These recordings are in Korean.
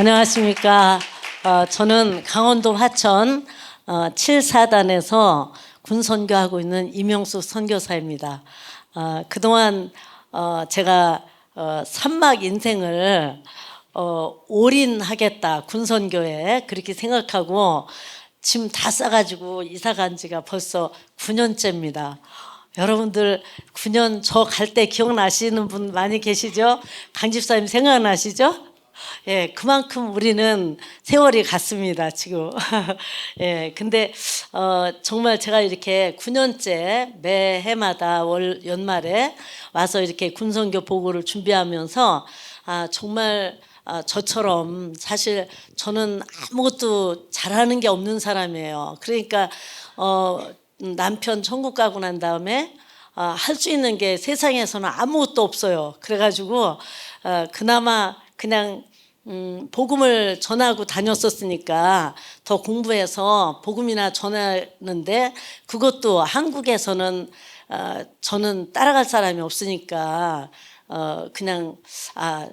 안녕하십니까. 저는 강원도 화천 7사단에서 군선교하고 있는 이명숙 선교사입니다. 그동안 제가 산막 인생을 올인하겠다 군선교에 그렇게 생각하고 짐 다 싸가지고 이사 간 지가 벌써 9년째입니다. 여러분들 9년 저 갈 때 기억나시는 분 많이 계시죠? 강집사님 생각나시죠? 예, 그만큼 우리는 세월이 갔습니다, 지금. 예, 근데, 정말 제가 이렇게 9년째 매해마다 연말에 와서 이렇게 군선교 보고를 준비하면서, 정말, 저처럼 사실 저는 아무것도 잘하는 게 없는 사람이에요. 그러니까, 남편 천국 가고 난 다음에, 할 수 있는 게 세상에서는 아무것도 없어요. 그래가지고, 그나마 그냥 복음을 전하고 다녔었으니까 더 공부해서 복음이나 전하는데 그것도 한국에서는 저는 따라갈 사람이 없으니까 그냥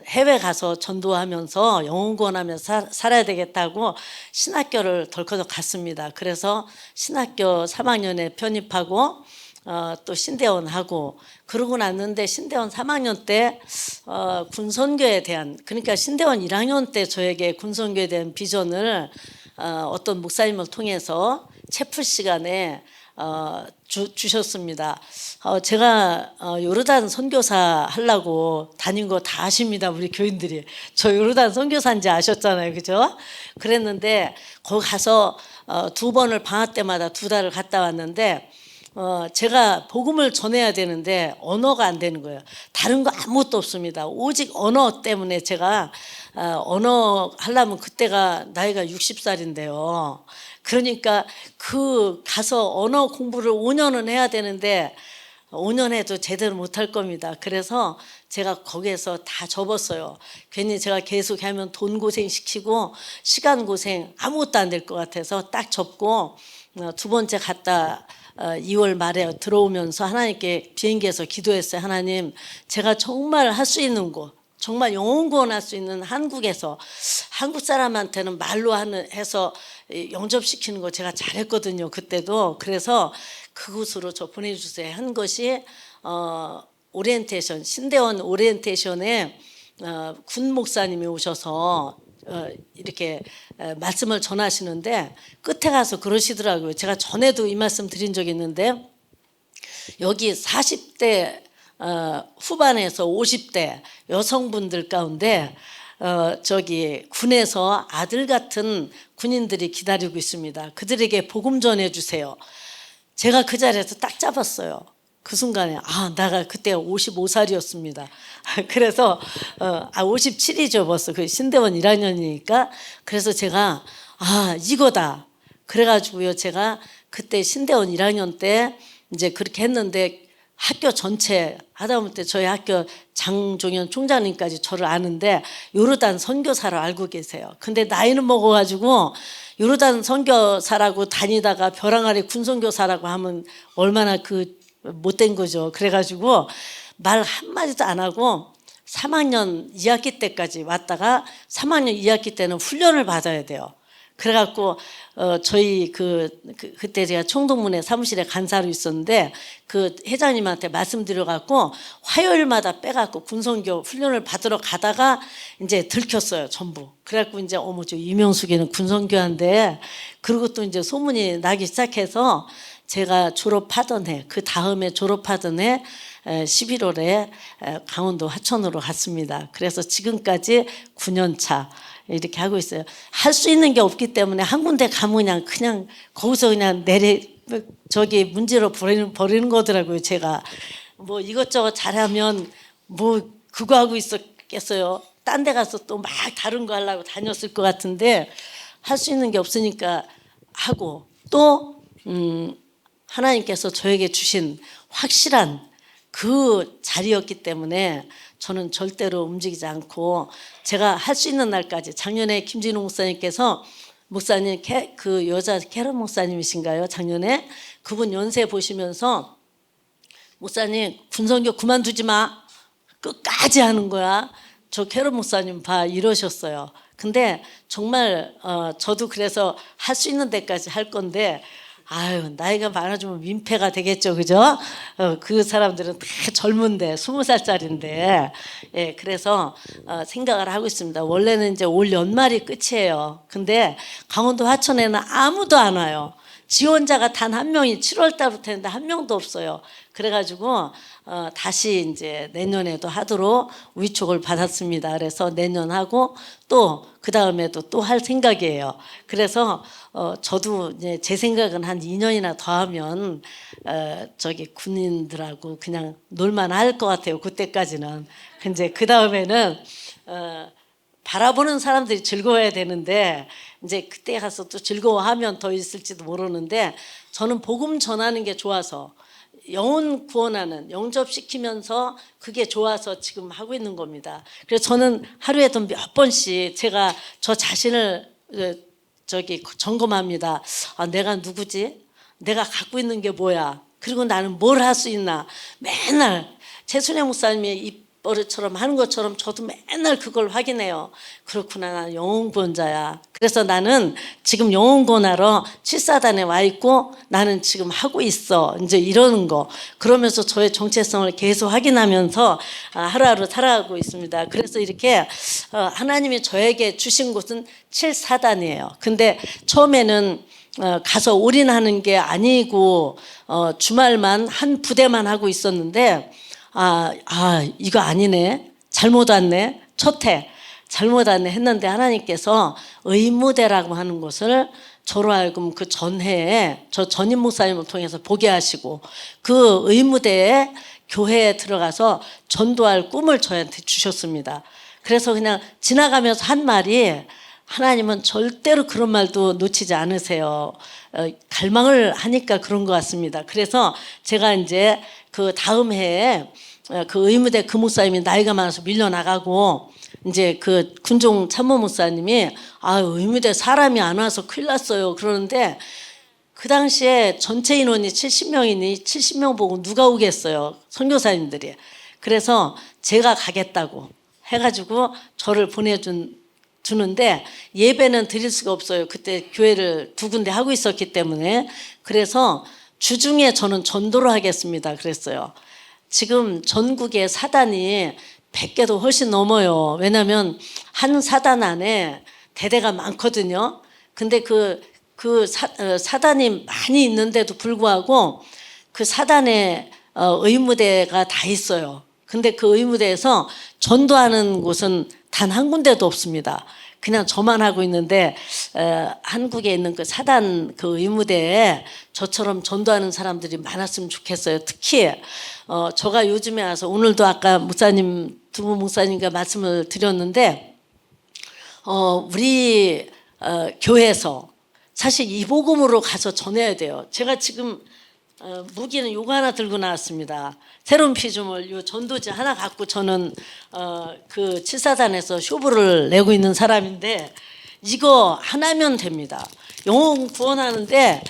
해외 가서 전도하면서 영혼구원하면서 살아야 되겠다고 신학교를 덜컥 갔습니다. 그래서 신학교 3학년에 편입하고 또 신대원 하고 그러고 났는데 신대원 3학년 때 군선교에 대한 그러니까 신대원 1학년 때 저에게 군선교에 대한 비전을 어떤 목사님을 통해서 채플 시간에 주셨습니다. 제가 요르단 선교사 하려고 다닌 거 다 아십니다. 우리 교인들이. 저 요르단 선교사인지 아셨잖아요. 그죠? 그랬는데 거기 가서 2번을 방학 때마다 2달을 갔다 왔는데 제가 복음을 전해야 되는데 언어가 안 되는 거예요. 다른 거 아무것도 없습니다. 오직 언어 때문에 제가 언어 하려면 그때가 나이가 60살인데요. 그러니까 가서 언어 공부를 5년은 해야 되는데 5년 해도 제대로 못할 겁니다. 그래서 제가 거기에서 다 접었어요. 괜히 제가 계속 하면 돈 고생 시키고 시간 고생 아무것도 안 될 것 같아서 딱 접고 2번째 갔다 2월 말에 들어오면서 하나님께 비행기에서 기도했어요. 하나님, 제가 정말 할 수 있는 곳, 정말 영혼 구원할 수 있는 한국에서 한국 사람한테는 말로 해서 영접시키는 거 제가 잘했거든요. 그때도. 그래서 그곳으로 저 보내주세요 한 것이 오리엔테이션, 신대원 오리엔테이션에 군 목사님이 오셔서 이렇게 말씀을 전하시는데 끝에 가서 그러시더라고요. 제가 전에도 이 말씀 드린 적이 있는데 여기 40대 후반에서 50대 여성분들 가운데 저기 군에서 아들 같은 군인들이 기다리고 있습니다. 그들에게 복음 전해주세요. 제가 그 자리에서 딱 잡았어요. 그 순간에 내가 그때 55살이었습니다. 그래서 57이죠 벌써. 그 신대원 1학년이니까. 그래서 제가 이거다. 그래가지고요 제가 그때 신대원 1학년 때 이제 그렇게 했는데 학교 전체 하다못해 저희 학교 장종현 총장님까지 저를 아는데 요르단 선교사를 알고 계세요. 근데 나이는 먹어가지고 요르단 선교사라고 다니다가 벼랑 아래 군선교사라고 하면 얼마나 못된 거죠. 그래가지고 말 한마디도 안 하고 3학년 2학기 때까지 왔다가 3학년 2학기 때는 훈련을 받아야 돼요. 그래갖고 저희 그때 제가 청동문에 사무실에 간사로 있었는데 그 회장님한테 말씀드려갖고 화요일마다 빼갖고 군선교 훈련을 받으러 가다가 이제 들켰어요 전부. 그래갖고 이제 저 이명숙이는 군선교한데 그리고 또 이제 소문이 나기 시작해서 제가 졸업하던 해, 그 다음에 졸업하던 해 11월에 강원도 화천으로 갔습니다. 그래서 지금까지 9년 차 이렇게 하고 있어요. 할 수 있는 게 없기 때문에 한 군데 가면 그냥 거기서 그냥 저기 문제로 버리는 거더라고요. 제가 뭐 이것저것 잘하면 뭐 그거 하고 있었겠어요. 딴 데 가서 또 막 다른 거 하려고 다녔을 것 같은데 할 수 있는 게 없으니까 하고 또 하나님께서 저에게 주신 확실한 그 자리였기 때문에 저는 절대로 움직이지 않고 제가 할 수 있는 날까지 작년에 김진웅 목사님께서 목사님 그 여자 캐럿 목사님이신가요? 작년에 그분 연세 보시면서 목사님 군선교 그만두지 마 끝까지 하는 거야. 저 캐럿 목사님 봐 이러셨어요. 근데 정말 저도 그래서 할 수 있는 데까지 할 건데 아유 나이가 많아지면 민폐가 되겠죠, 그죠? 그 사람들은 다 젊은데 20살짜리인데 예 그래서 생각을 하고 있습니다. 원래는 이제 올 연말이 끝이에요. 근데 강원도 화천에는 아무도 안 와요. 지원자가 단 한 명이 7월 달부터 했는데 한 명도 없어요. 그래가지고 다시 이제 내년에도 하도록 위촉을 받았습니다. 그래서 내년 하고 또 그 다음에도 또 할 생각이에요. 그래서 저도 이제 제 생각은 한 2년이나 더 하면 저기 군인들하고 그냥 놀만 할 것 같아요. 그때까지는. 근데 그 다음에는 바라보는 사람들이 즐거워야 되는데 이제 그때 가서 또 즐거워하면 더 있을지도 모르는데 저는 복음 전하는 게 좋아서 영혼 구원하는 영접시키면서 그게 좋아서 지금 하고 있는 겁니다. 그래서 저는 하루에도 몇 번씩 제가 저 자신을 저기 점검합니다. 아, 내가 누구지? 내가 갖고 있는 게 뭐야? 그리고 나는 뭘 할 수 있나? 맨날 최순영 목사님이 입버릇처럼 하는 것처럼 저도 맨날 그걸 확인해요. 그렇구나, 나는 영혼구원자야. 그래서 나는 지금 영혼구원하러 7사단에 와 있고 나는 지금 하고 있어. 이제 이러는 거. 그러면서 저의 정체성을 계속 확인하면서 하루하루 살아가고 있습니다. 그래서 이렇게 하나님이 저에게 주신 곳은 7사단이에요. 근데 처음에는 가서 올인하는 게 아니고 주말만 한 부대만 하고 있었는데 이거 아니네. 잘못 왔네. 첫해 잘못 왔네 했는데 하나님께서 의무대라고 하는 것을 저로 하여금 그 전해에 저 전임 목사님을 통해서 보게 하시고 그 의무대에 교회에 들어가서 전도할 꿈을 저한테 주셨습니다. 그래서 그냥 지나가면서 한 말이 하나님은 절대로 그런 말도 놓치지 않으세요. 갈망을 하니까 그런 것 같습니다. 그래서 제가 이제 그 다음 해에 그 의무대 그 목사님이 나이가 많아서 밀려나가고 이제 그 군종 참모 목사님이 의무대 사람이 안 와서 큰일 났어요. 그러는데 그 당시에 전체 인원이 70명이니 70명 보고 누가 오겠어요. 선교사님들이. 그래서 제가 가겠다고 해가지고 저를 주는데 예배는 드릴 수가 없어요. 그때 교회를 2군데 하고 있었기 때문에. 그래서 주중에 저는 전도를 하겠습니다. 그랬어요. 지금 전국에 사단이 100개도 훨씬 넘어요. 왜냐하면 한 사단 안에 대대가 많거든요. 근데 사단이 많이 있는데도 불구하고 그 사단에 의무대가 다 있어요. 근데 그 의무대에서 전도하는 곳은 단 한 군데도 없습니다. 그냥 저만 하고 있는데 한국에 있는 그 사단 그 의무대에 저처럼 전도하는 사람들이 많았으면 좋겠어요. 특히 저가 요즘에 와서 오늘도 아까 목사님 두 분 목사님과 말씀을 드렸는데 우리 교회에서 사실 이 복음으로 가서 전해야 돼요. 제가 지금 무기는 요거 하나 들고 나왔습니다. 새로운 피조물 요 전도지 하나 갖고 저는 그 7사단에서 쇼부를 내고 있는 사람인데 이거 하나면 됩니다. 영혼 구원하는데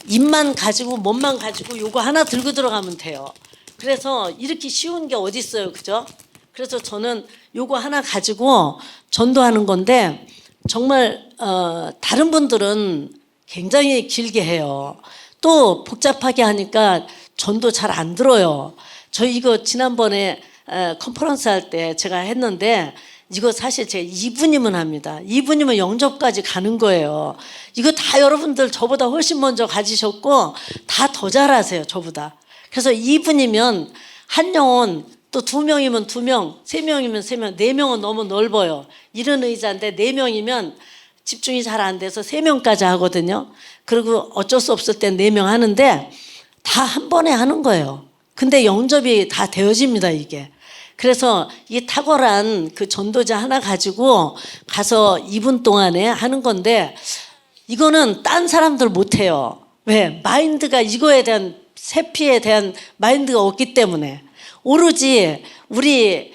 입만 가지고 몸만 가지고 요거 하나 들고 들어가면 돼요. 그래서 이렇게 쉬운 게 어디 있어요, 그죠? 그래서 저는 요거 하나 가지고 전도하는 건데 정말 다른 분들은 굉장히 길게 해요. 또 복잡하게 하니까 전도 잘 안 들어요. 저 이거 지난번에 컨퍼런스 할 때 제가 했는데 이거 사실 제가 2분이면 합니다. 2분이면 영접까지 가는 거예요. 이거 다 여러분들 저보다 훨씬 먼저 가지셨고 다 더 잘하세요, 저보다. 그래서 2분이면 한 영혼 또 2명이면 2명, 3명이면 3명, 4명은 너무 넓어요. 이런 의자인데 4명이면 집중이 잘 안 돼서 3명까지 하거든요. 그리고 어쩔 수 없을 땐 4명 하는데 다 한 번에 하는 거예요. 근데 영접이 다 되어집니다, 이게. 그래서 이 탁월한 그 전도자 하나 가지고 가서 2분 동안에 하는 건데 이거는 딴 사람들 못 해요. 왜? 마인드가 이거에 대한 세피에 대한 마인드가 없기 때문에 오로지 우리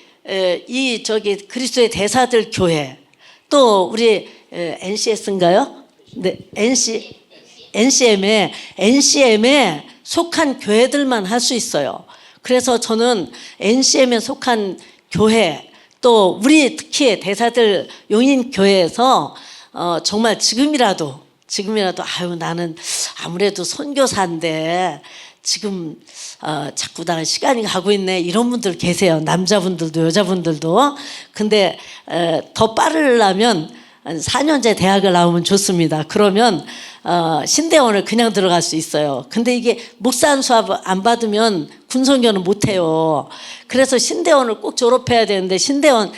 이 그리스도의 대사들 교회 또 우리 NCS인가요? 네, NCM에 속한 교회들만 할 수 있어요. 그래서 저는 NCM에 속한 교회 또 우리 특히 대사들 용인교회에서 정말 지금이라도 아유 나는 아무래도 선교사인데 지금 자꾸 나 시간이 가고 있네 이런 분들 계세요. 남자분들도 여자분들도. 근데 더 빠르려면 4년제 대학을 나오면 좋습니다. 그러면 신대원을 그냥 들어갈 수 있어요. 근데 이게 목사안 수업 안 받으면 군선교는 못해요. 그래서 신대원을 꼭 졸업해야 되는데 신대원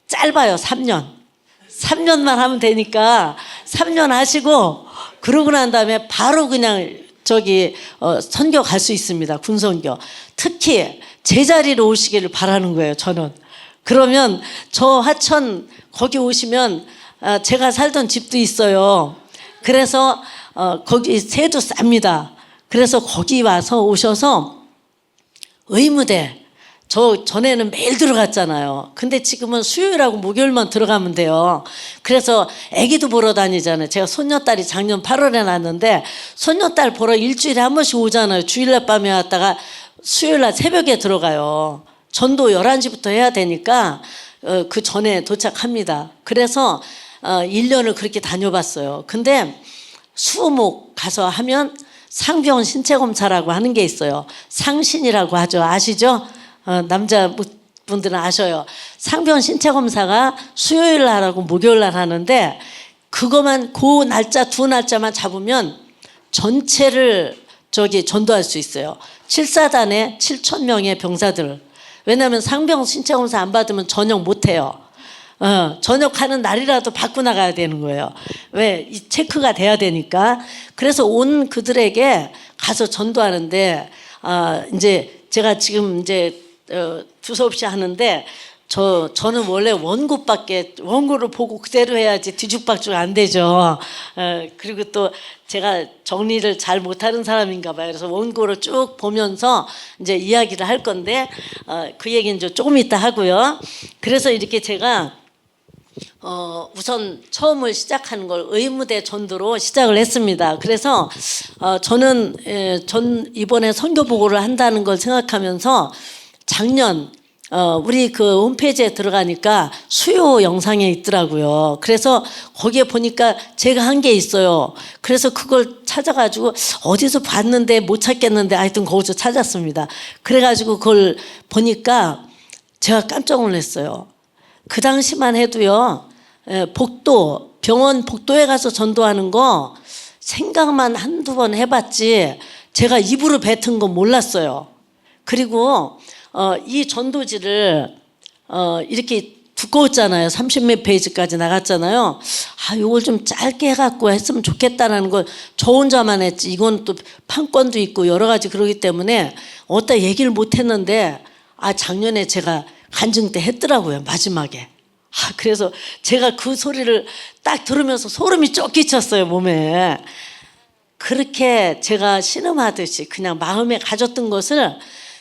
짧아요. 3년만 하면 되니까 3년 하시고 그러고 난 다음에 바로 그냥 선교 갈 수 있습니다. 군선교. 특히 제자리로 오시기를 바라는 거예요. 저는. 그러면 저 하천 거기 오시면 제가 살던 집도 있어요. 그래서 거기 세도 쌉니다. 그래서 거기 와서 오셔서 의무대 저 전에는 매일 들어갔잖아요. 근데 지금은 수요일하고 목요일만 들어가면 돼요. 그래서 아기도 보러 다니잖아요. 제가 손녀딸이 작년 8월에 낳았는데 손녀딸 보러 일주일에 한 번씩 오잖아요. 주일날 밤에 왔다가 수요일날 새벽에 들어가요. 전도 11시부터 해야 되니까 그 전에 도착합니다. 그래서 1년을 그렇게 다녀봤어요. 근데 수목 가서 하면 상병 신체검사라고 하는 게 있어요. 상신이라고 하죠. 아시죠? 남자분들은 아셔요. 상병 신체검사가 수요일 날 하고 목요일 날 하는데 그거만 그 날짜 두 날짜만 잡으면 전체를 전도할 수 있어요. 7사단에 7,000명의 병사들. 왜냐하면 상병 신체검사 안 받으면 전역 못해요. 전역하는 날이라도 받고 나가야 되는 거예요. 왜? 이 체크가 돼야 되니까. 그래서 온 그들에게 가서 전도하는데 이제 제가 지금 이제 두서없이 하는데 저는 원래 원고를 보고 그대로 해야지 뒤죽박죽 안 되죠. 그리고 또 제가 정리를 잘 못하는 사람인가 봐요. 그래서 원고를 쭉 보면서 이제 이야기를 할 건데 그 얘기는 조금 이따 하고요. 그래서 이렇게 제가 우선 처음을 시작하는 걸 의무대 전도로 시작을 했습니다. 그래서 저는 이번에 선교 보고를 한다는 걸 생각하면서 작년 우리 그 홈페이지에 들어가니까 수요 영상에 있더라고요. 그래서 거기에 보니까 제가 한 게 있어요. 그래서 그걸 찾아가지고 어디서 봤는데 못 찾겠는데 하여튼 거기서 찾았습니다. 그래가지고 그걸 보니까 제가 깜짝 놀랐어요. 그 당시만 해도요, 병원 복도에 가서 전도하는 거 생각만 한두 번 해봤지 제가 입으로 뱉은 건 몰랐어요. 그리고 이 전도지를 이렇게 두꺼웠잖아요. 30몇 페이지까지 나갔잖아요. 이걸 좀 짧게 해갖고 했으면 좋겠다라는 걸 저 혼자만 했지. 이건 또 판권도 있고 여러 가지 그러기 때문에 어디다 얘기를 못 했는데 작년에 제가 간증 때 했더라고요. 마지막에. 그래서 제가 그 소리를 딱 들으면서 소름이 쭉 끼쳤어요. 몸에. 그렇게 제가 신음하듯이 그냥 마음에 가졌던 것을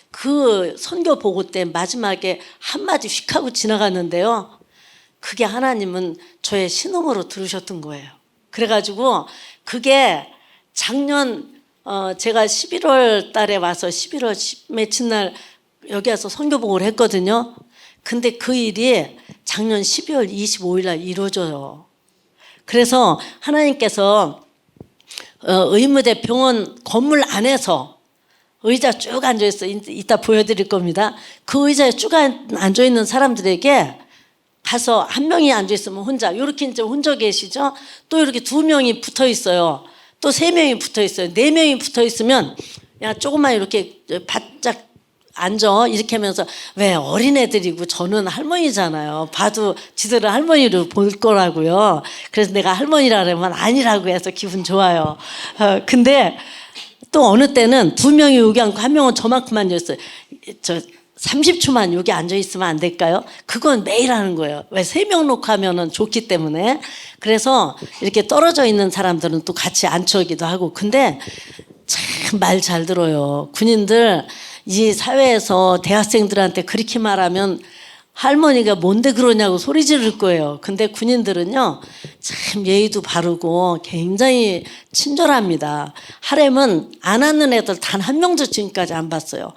그 선교 보고 때 마지막에 한마디 휙 하고 지나갔는데요. 그게 하나님은 저의 신음으로 들으셨던 거예요. 그래가지고 그게 작년 제가 11월 달에 와서 11월 10 며칠 날 여기 와서 선교 보고를 했거든요. 근데 그 일이 작년 12월 25일 날 이루어져요. 그래서 하나님께서 의무대 병원 건물 안에서 의자 쭉 앉아있어요. 이따 보여드릴 겁니다. 그 의자에 쭉 앉아있는 사람들에게 가서 한 명이 앉아있으면 혼자 이렇게 이제 혼자 계시죠. 또 이렇게 두 명이 붙어있어요. 또 세 명이 붙어있어요. 네 명이 붙어있으면 야 조금만 이렇게 바짝 앉아 이렇게 하면서 왜 어린애들이고 저는 할머니잖아요. 봐도 지들은 할머니로 볼 거라고요. 그래서 내가 할머니라 그러면 아니라고 해서 기분 좋아요. 근데 또 어느 때는 두 명이 여기 앉고 한 명은 저만큼 앉아있어요. 30초만 여기 앉아있으면 안 될까요? 그건 매일 하는 거예요. 왜 세 명 놓고 하면은 좋기 때문에. 그래서 이렇게 떨어져 있는 사람들은 또 같이 앉혀기도 하고. 근데 참 말 잘 들어요. 군인들 이 사회에서 대학생들한테 그렇게 말하면 할머니가 뭔데 그러냐고 소리 지를 거예요. 근데 군인들은요, 참 예의도 바르고 굉장히 친절합니다. 하렘은 안 앉는 애들 단 한 명도 지금까지 안 봤어요.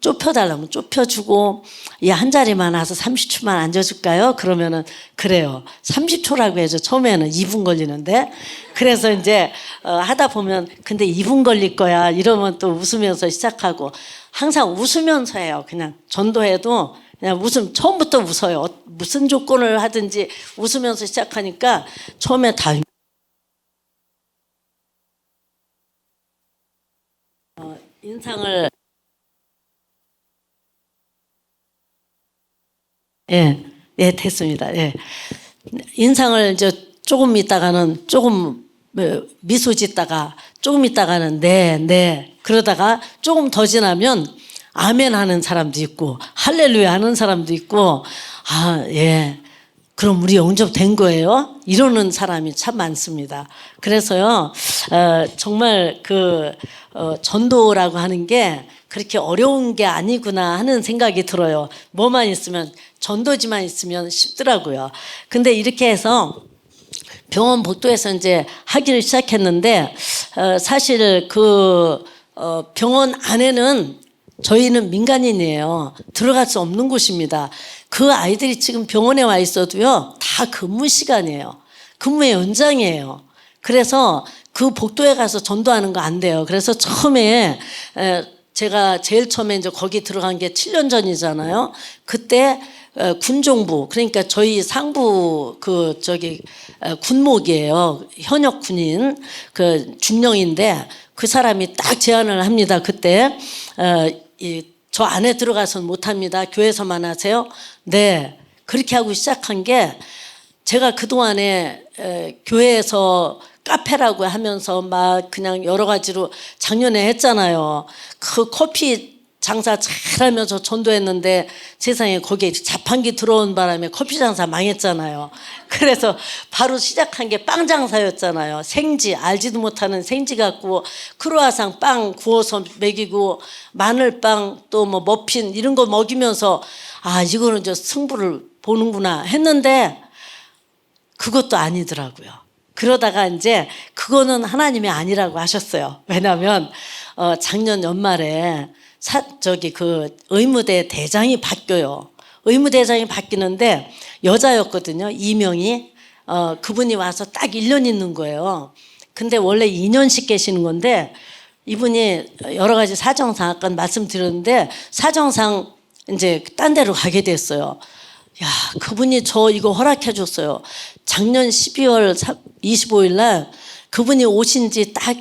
좁혀달라면 좁혀주고, 한 자리만 와서 30초만 앉아줄까요? 그러면은 그래요. 30초라고 해서 처음에는 2분 걸리는데, 그래서 이제 하다 보면 근데 2분 걸릴 거야 이러면 또 웃으면서 시작하고, 항상 웃으면서 해요. 그냥 전도해도 그냥 처음부터 웃어요. 무슨 조건을 하든지 웃으면서 시작하니까 처음에 다 인상을, 예, 예, 됐습니다. 예. 인상을 이제 조금 있다가는 조금 미소 짓다가 조금 있다가는 네, 네. 그러다가 조금 더 지나면 아멘 하는 사람도 있고 할렐루야 하는 사람도 있고, 아, 예. 그럼 우리 영접된 거예요? 이러는 사람이 참 많습니다. 그래서요, 정말 전도라고 하는 게 그렇게 어려운 게 아니구나 하는 생각이 들어요. 뭐만 있으면, 전도지만 있으면 쉽더라고요. 근데 이렇게 해서 병원 복도에서 이제 하기를 시작했는데, 사실 병원 안에는 저희는 민간인이에요. 들어갈 수 없는 곳입니다. 그 아이들이 지금 병원에 와 있어도요, 다 근무 시간이에요. 근무의 연장이에요. 그래서 그 복도에 가서 전도하는 거 안 돼요. 그래서 처음에 제가 제일 처음에 이제 거기 들어간 게 7년 전이잖아요. 그때 군종부, 그러니까 저희 상부 군목이에요. 현역 군인 중령인데 그 사람이 딱 제안을 합니다. 그때 저 안에 들어가서는 못합니다. 교회에서만 하세요. 네, 그렇게 하고 시작한 게, 제가 그동안에 교회에서 카페라고 하면서 막 그냥 여러 가지로 작년에 했잖아요. 그 커피 장사 잘하면서 전도했는데 세상에 거기에 자판기 들어온 바람에 커피 장사 망했잖아요. 그래서 바로 시작한 게 빵 장사였잖아요. 생지, 알지도 못하는 생지 갖고 크루아상 빵 구워서 먹이고 마늘빵 또 뭐 머핀 이런 거 먹이면서, 아, 이거는 저 승부를 보는구나 했는데 그것도 아니더라고요. 그러다가 이제 그거는 하나님이 아니라고 하셨어요. 왜냐하면 작년 연말에 의무대 대장이 바뀌어요. 의무대장이 바뀌는데 여자였거든요. 이명이. 그분이 와서 딱 1년 있는 거예요. 근데 원래 2년씩 계시는 건데 이분이 여러 가지 사정상 아까 말씀드렸는데 사정상 이제 딴 데로 가게 됐어요. 야, 그분이 저 이거 허락해 줬어요. 작년 12월 25일 날 그분이 오신 지 딱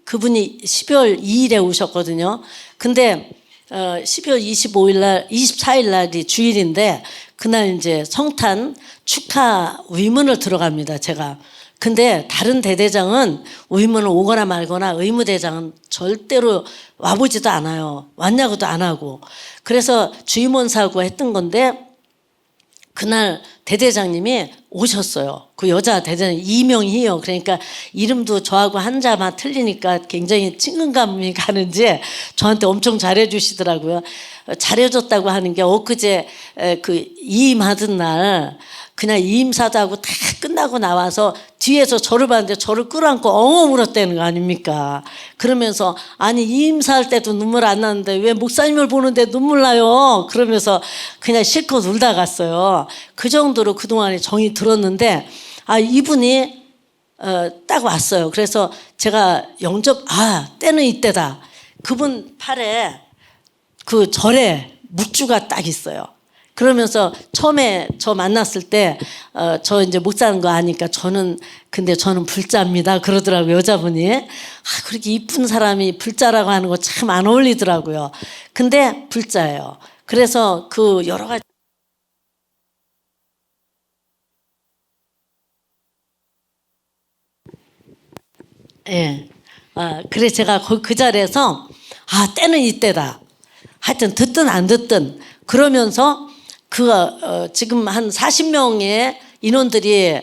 그분이 12월 2일에 오셨거든요. 근데 12월 25일 날 24일 날이 주일인데 그날 이제 성탄 축하 위문을 들어갑니다, 제가. 근데 다른 대대장은 위문을 오거나 말거나 의무대장은 절대로 와보지도 않아요. 왔냐고도 안 하고. 그래서 주임원사고 했던 건데 그날 대대장님이 오셨어요. 그 여자 대대장 이명희요. 그러니까 이름도 저하고 한자만 틀리니까 굉장히 친근감이 가는지 저한테 엄청 잘해주시더라고요. 잘해줬다고 하는 게 엊그제 이임하던 날 그냥 이임사도 하고 다 끝나고 나와서 뒤에서 저를 봤는데 저를 끌어안고 엉엉 울었다는 거 아닙니까? 그러면서 아니 이임사할 때도 눈물 안 나는데 왜 목사님을 보는데 눈물 나요? 그러면서 그냥 실컷 울다 갔어요. 그 정도로 그동안에 정이 들었는데 이분이 딱 왔어요. 그래서 제가 때는 이때다. 그분 팔에 그 절에 묵주가 딱 있어요. 그러면서 처음에 저 만났을 때 저 이제 목사는 거 아니까 근데 저는 불자입니다 그러더라고요. 여자분이. 그렇게 이쁜 사람이 불자라고 하는 거 참 안 어울리더라고요. 근데 불자예요. 그래서 그 여러 가지 예. 그래 제가 그 자리에서 때는 이때다. 하여튼 듣든 안 듣든 그러면서 지금 한 40명의 인원들이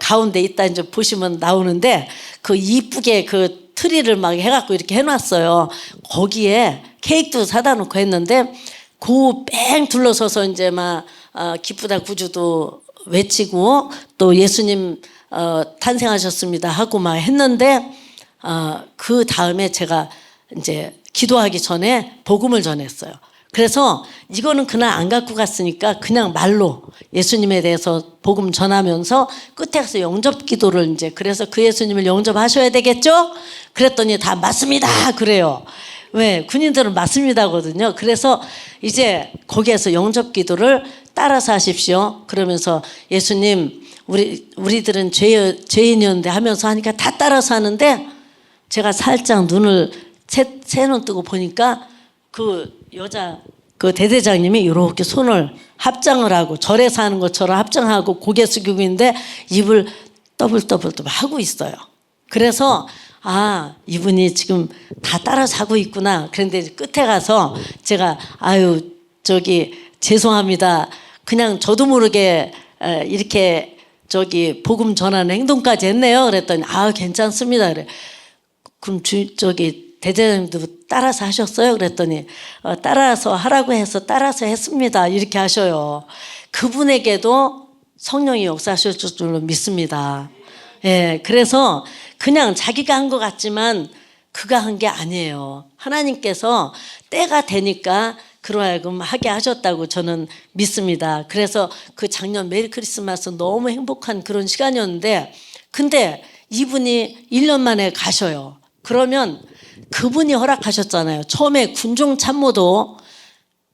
가운데 있다 이제 보시면 나오는데 그 이쁘게 그 트리를 막 해갖고 이렇게 해놨어요. 거기에 케이크도 사다 놓고 했는데 뺑 둘러서서 이제 막 기쁘다 구주도 외치고 또 예수님 탄생하셨습니다 하고 막 했는데 그 다음에 제가 이제 기도하기 전에 복음을 전했어요. 그래서 이거는 그날 안 갖고 갔으니까 그냥 말로 예수님에 대해서 복음 전하면서 끝에 가서 영접 기도를 이제 그래서 그 예수님을 영접하셔야 되겠죠? 그랬더니 다 맞습니다. 그래요. 왜? 군인들은 맞습니다거든요. 그래서 이제 거기에서 영접 기도를 따라서 하십시오. 그러면서 예수님 우리들은 죄인이었는데 하면서 하니까 다 따라서 하는데 제가 살짝 눈을 새 눈 뜨고 보니까 그 여자 그 대대장님이 이렇게 손을 합장을 하고 절에서 하는 것처럼 합장하고 고개 숙이고 있는데 입을 떠블떠블떠블 하고 있어요. 그래서 아 이분이 지금 다 따라서 하고 있구나. 그런데 끝에 가서 제가 아유 저기 죄송합니다. 그냥 저도 모르게 이렇게 저기 복음 전하는 행동까지 했네요. 그랬더니 아 괜찮습니다. 그래. 그럼 저기 대대장님도 따라서 하셨어요? 그랬더니 따라서 하라고 해서 따라서 했습니다. 이렇게 하셔요. 그분에게도 성령이 역사하셨을 줄로 믿습니다. 예, 그래서 그냥 자기가 한 것 같지만 그가 한 게 아니에요. 하나님께서 때가 되니까 그러하여금 하게 하셨다고 저는 믿습니다. 그래서 그 작년 메리 크리스마스 너무 행복한 그런 시간이었는데 근데 이분이 1년 만에 가셔요. 그러면 그분이 허락하셨잖아요. 처음에 군종 참모도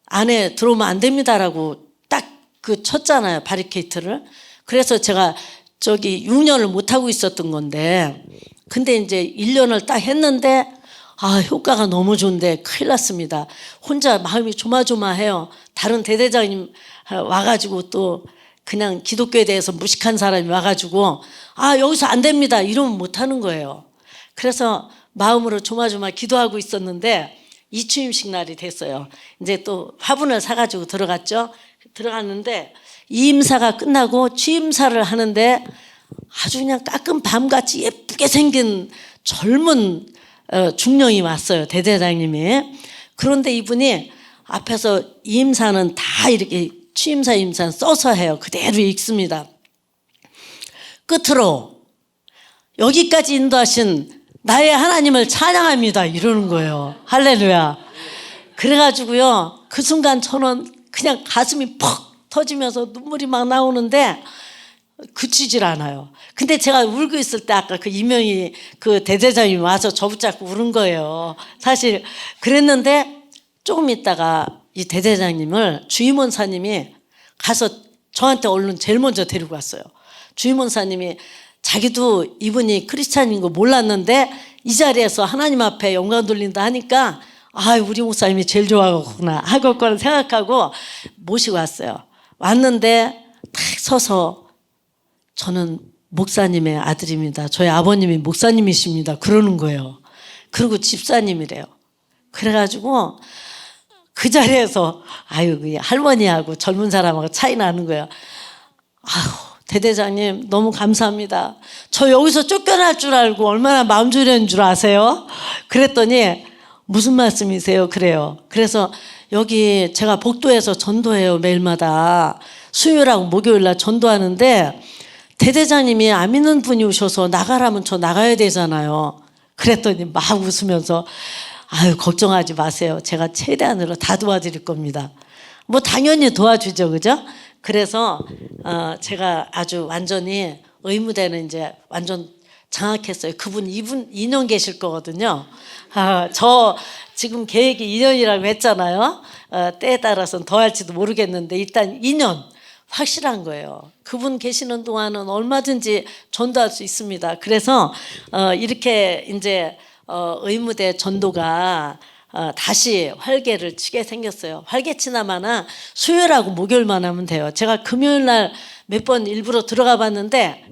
안에 들어오면 안 됩니다라고 딱 그 쳤잖아요. 바리케이트를. 그래서 제가 저기 6년을 못하고 있었던 건데 근데 이제 1년을 딱 했는데 아 효과가 너무 좋은데 큰일 났습니다. 혼자 마음이 조마조마해요. 다른 대대장님 와가지고 또 그냥 기독교에 대해서 무식한 사람이 와가지고 아 여기서 안 됩니다 이러면 못하는 거예요. 그래서 마음으로 조마조마 기도하고 있었는데 이추임식 날이 됐어요. 이제 또 화분을 사가지고 들어갔는데 이임사가 끝나고 취임사를 하는데 아주 그냥 깎은 밤같이 예쁘게 생긴 젊은 중령이 왔어요. 대대장님이. 그런데 이분이 앞에서 이임사는 다 이렇게 취임사 임사는 써서 해요. 그대로 읽습니다. 끝으로 여기까지 인도하신 나의 하나님을 찬양합니다. 이러는 거예요. 할렐루야. 그래가지고요. 그 순간 저는 그냥 가슴이 퍽 터지면서 눈물이 막 나오는데 그치질 않아요. 근데 제가 울고 있을 때 아까 그 이명희 그 대대장님이 와서 저 붙잡고 우는 거예요. 사실 그랬는데 조금 있다가 이 대대장님을 주임원사님이 가서 저한테 얼른 제일 먼저 데리고 왔어요. 주임원사님이 자기도 이분이 크리스찬인 거 몰랐는데 이 자리에서 하나님 앞에 영광 돌린다 하니까 아 우리 목사님이 제일 좋아하겠구나 하고 거는 생각하고 모시고 왔어요. 왔는데 딱 서서 저는 목사님의 아들입니다. 저희 아버님이 목사님이십니다. 그러는 거예요. 그리고 집사님이래요. 그래가지고 그 자리에서 아유 할머니하고 젊은 사람하고 차이 나는 거예요. 아유 대대장님 너무 감사합니다. 저 여기서 쫓겨날 줄 알고 얼마나 마음 졸이는 줄 아세요? 그랬더니 무슨 말씀이세요? 그래요. 그래서 여기 제가 복도에서 전도해요. 매일마다 수요일하고 목요일날 전도하는데 대대장님이 안 믿는 분이 오셔서 나가라면 저 나가야 되잖아요. 그랬더니 막 웃으면서 아유 걱정하지 마세요. 제가 최대한으로 다 도와드릴 겁니다. 뭐 당연히 도와주죠. 그죠? 그래서 제가 아주 완전히 의무대는 이제 완전 장악했어요. 그분 2년 계실 거거든요. 저 지금 계획이 2년이라고 했잖아요. 때에 따라서는 더 할지도 모르겠는데 일단 2년 확실한 거예요. 그분 계시는 동안은 얼마든지 전도할 수 있습니다. 그래서 이렇게 이제 의무대 전도가 다시 활개를 치게 생겼어요. 활개치나마나 수요일하고 목요일만 하면 돼요. 제가 금요일 날 몇 번 일부러 들어가 봤는데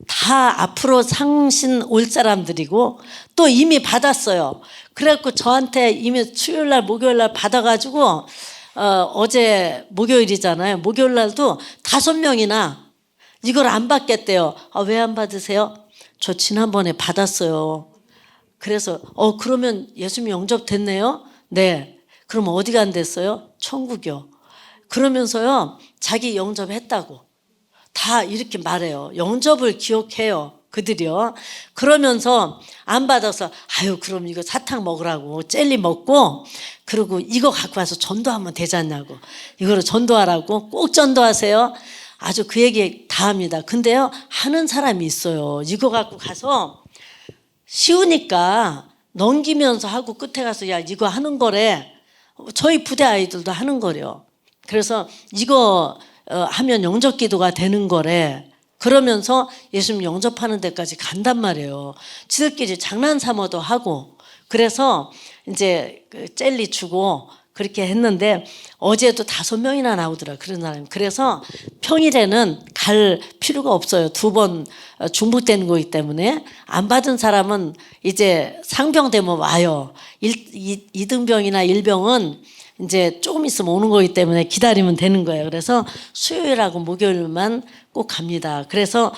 다 앞으로 상신 올 사람들이고 또 이미 받았어요. 그래갖고 저한테 이미 수요일 날 목요일 날 받아가지고 어제 목요일이잖아요. 목요일 날도 5명이나 이걸 안 받겠대요. 왜 안 받으세요? 저 지난번에 받았어요. 그래서 그러면 예수님 영접됐네요? 네. 그럼 어디가 안 됐어요? 천국이요. 그러면서요 자기 영접했다고 다 이렇게 말해요. 영접을 기억해요. 그들이요. 그러면서 안 받아서 아유 그럼 이거 사탕 먹으라고 젤리 먹고 그리고 이거 갖고 와서 전도하면 되지 않냐고 이거를 전도하라고 꼭 전도하세요. 아주 그 얘기 다 합니다. 근데요 하는 사람이 있어요. 이거 갖고 가서 쉬우니까 넘기면서 하고 끝에 가서 야 이거 하는 거래. 저희 부대 아이들도 하는 거래요. 그래서 이거 하면 영접 기도가 되는 거래. 그러면서 예수님 영접하는 데까지 간단 말이에요. 지들끼리 장난 삼아도 하고. 그래서 이제 그 젤리 주고 그렇게 했는데 어제도 5명이나 나오더라 그런 사람이. 그래서 평일에는 갈 필요가 없어요. 2번 중복되는 거기 때문에 안 받은 사람은 이제 상병되면 와요. 2등병이나 1병은 이제 조금 있으면 오는 거기 때문에 기다리면 되는 거예요. 그래서 수요일하고 목요일만 꼭 갑니다. 그래서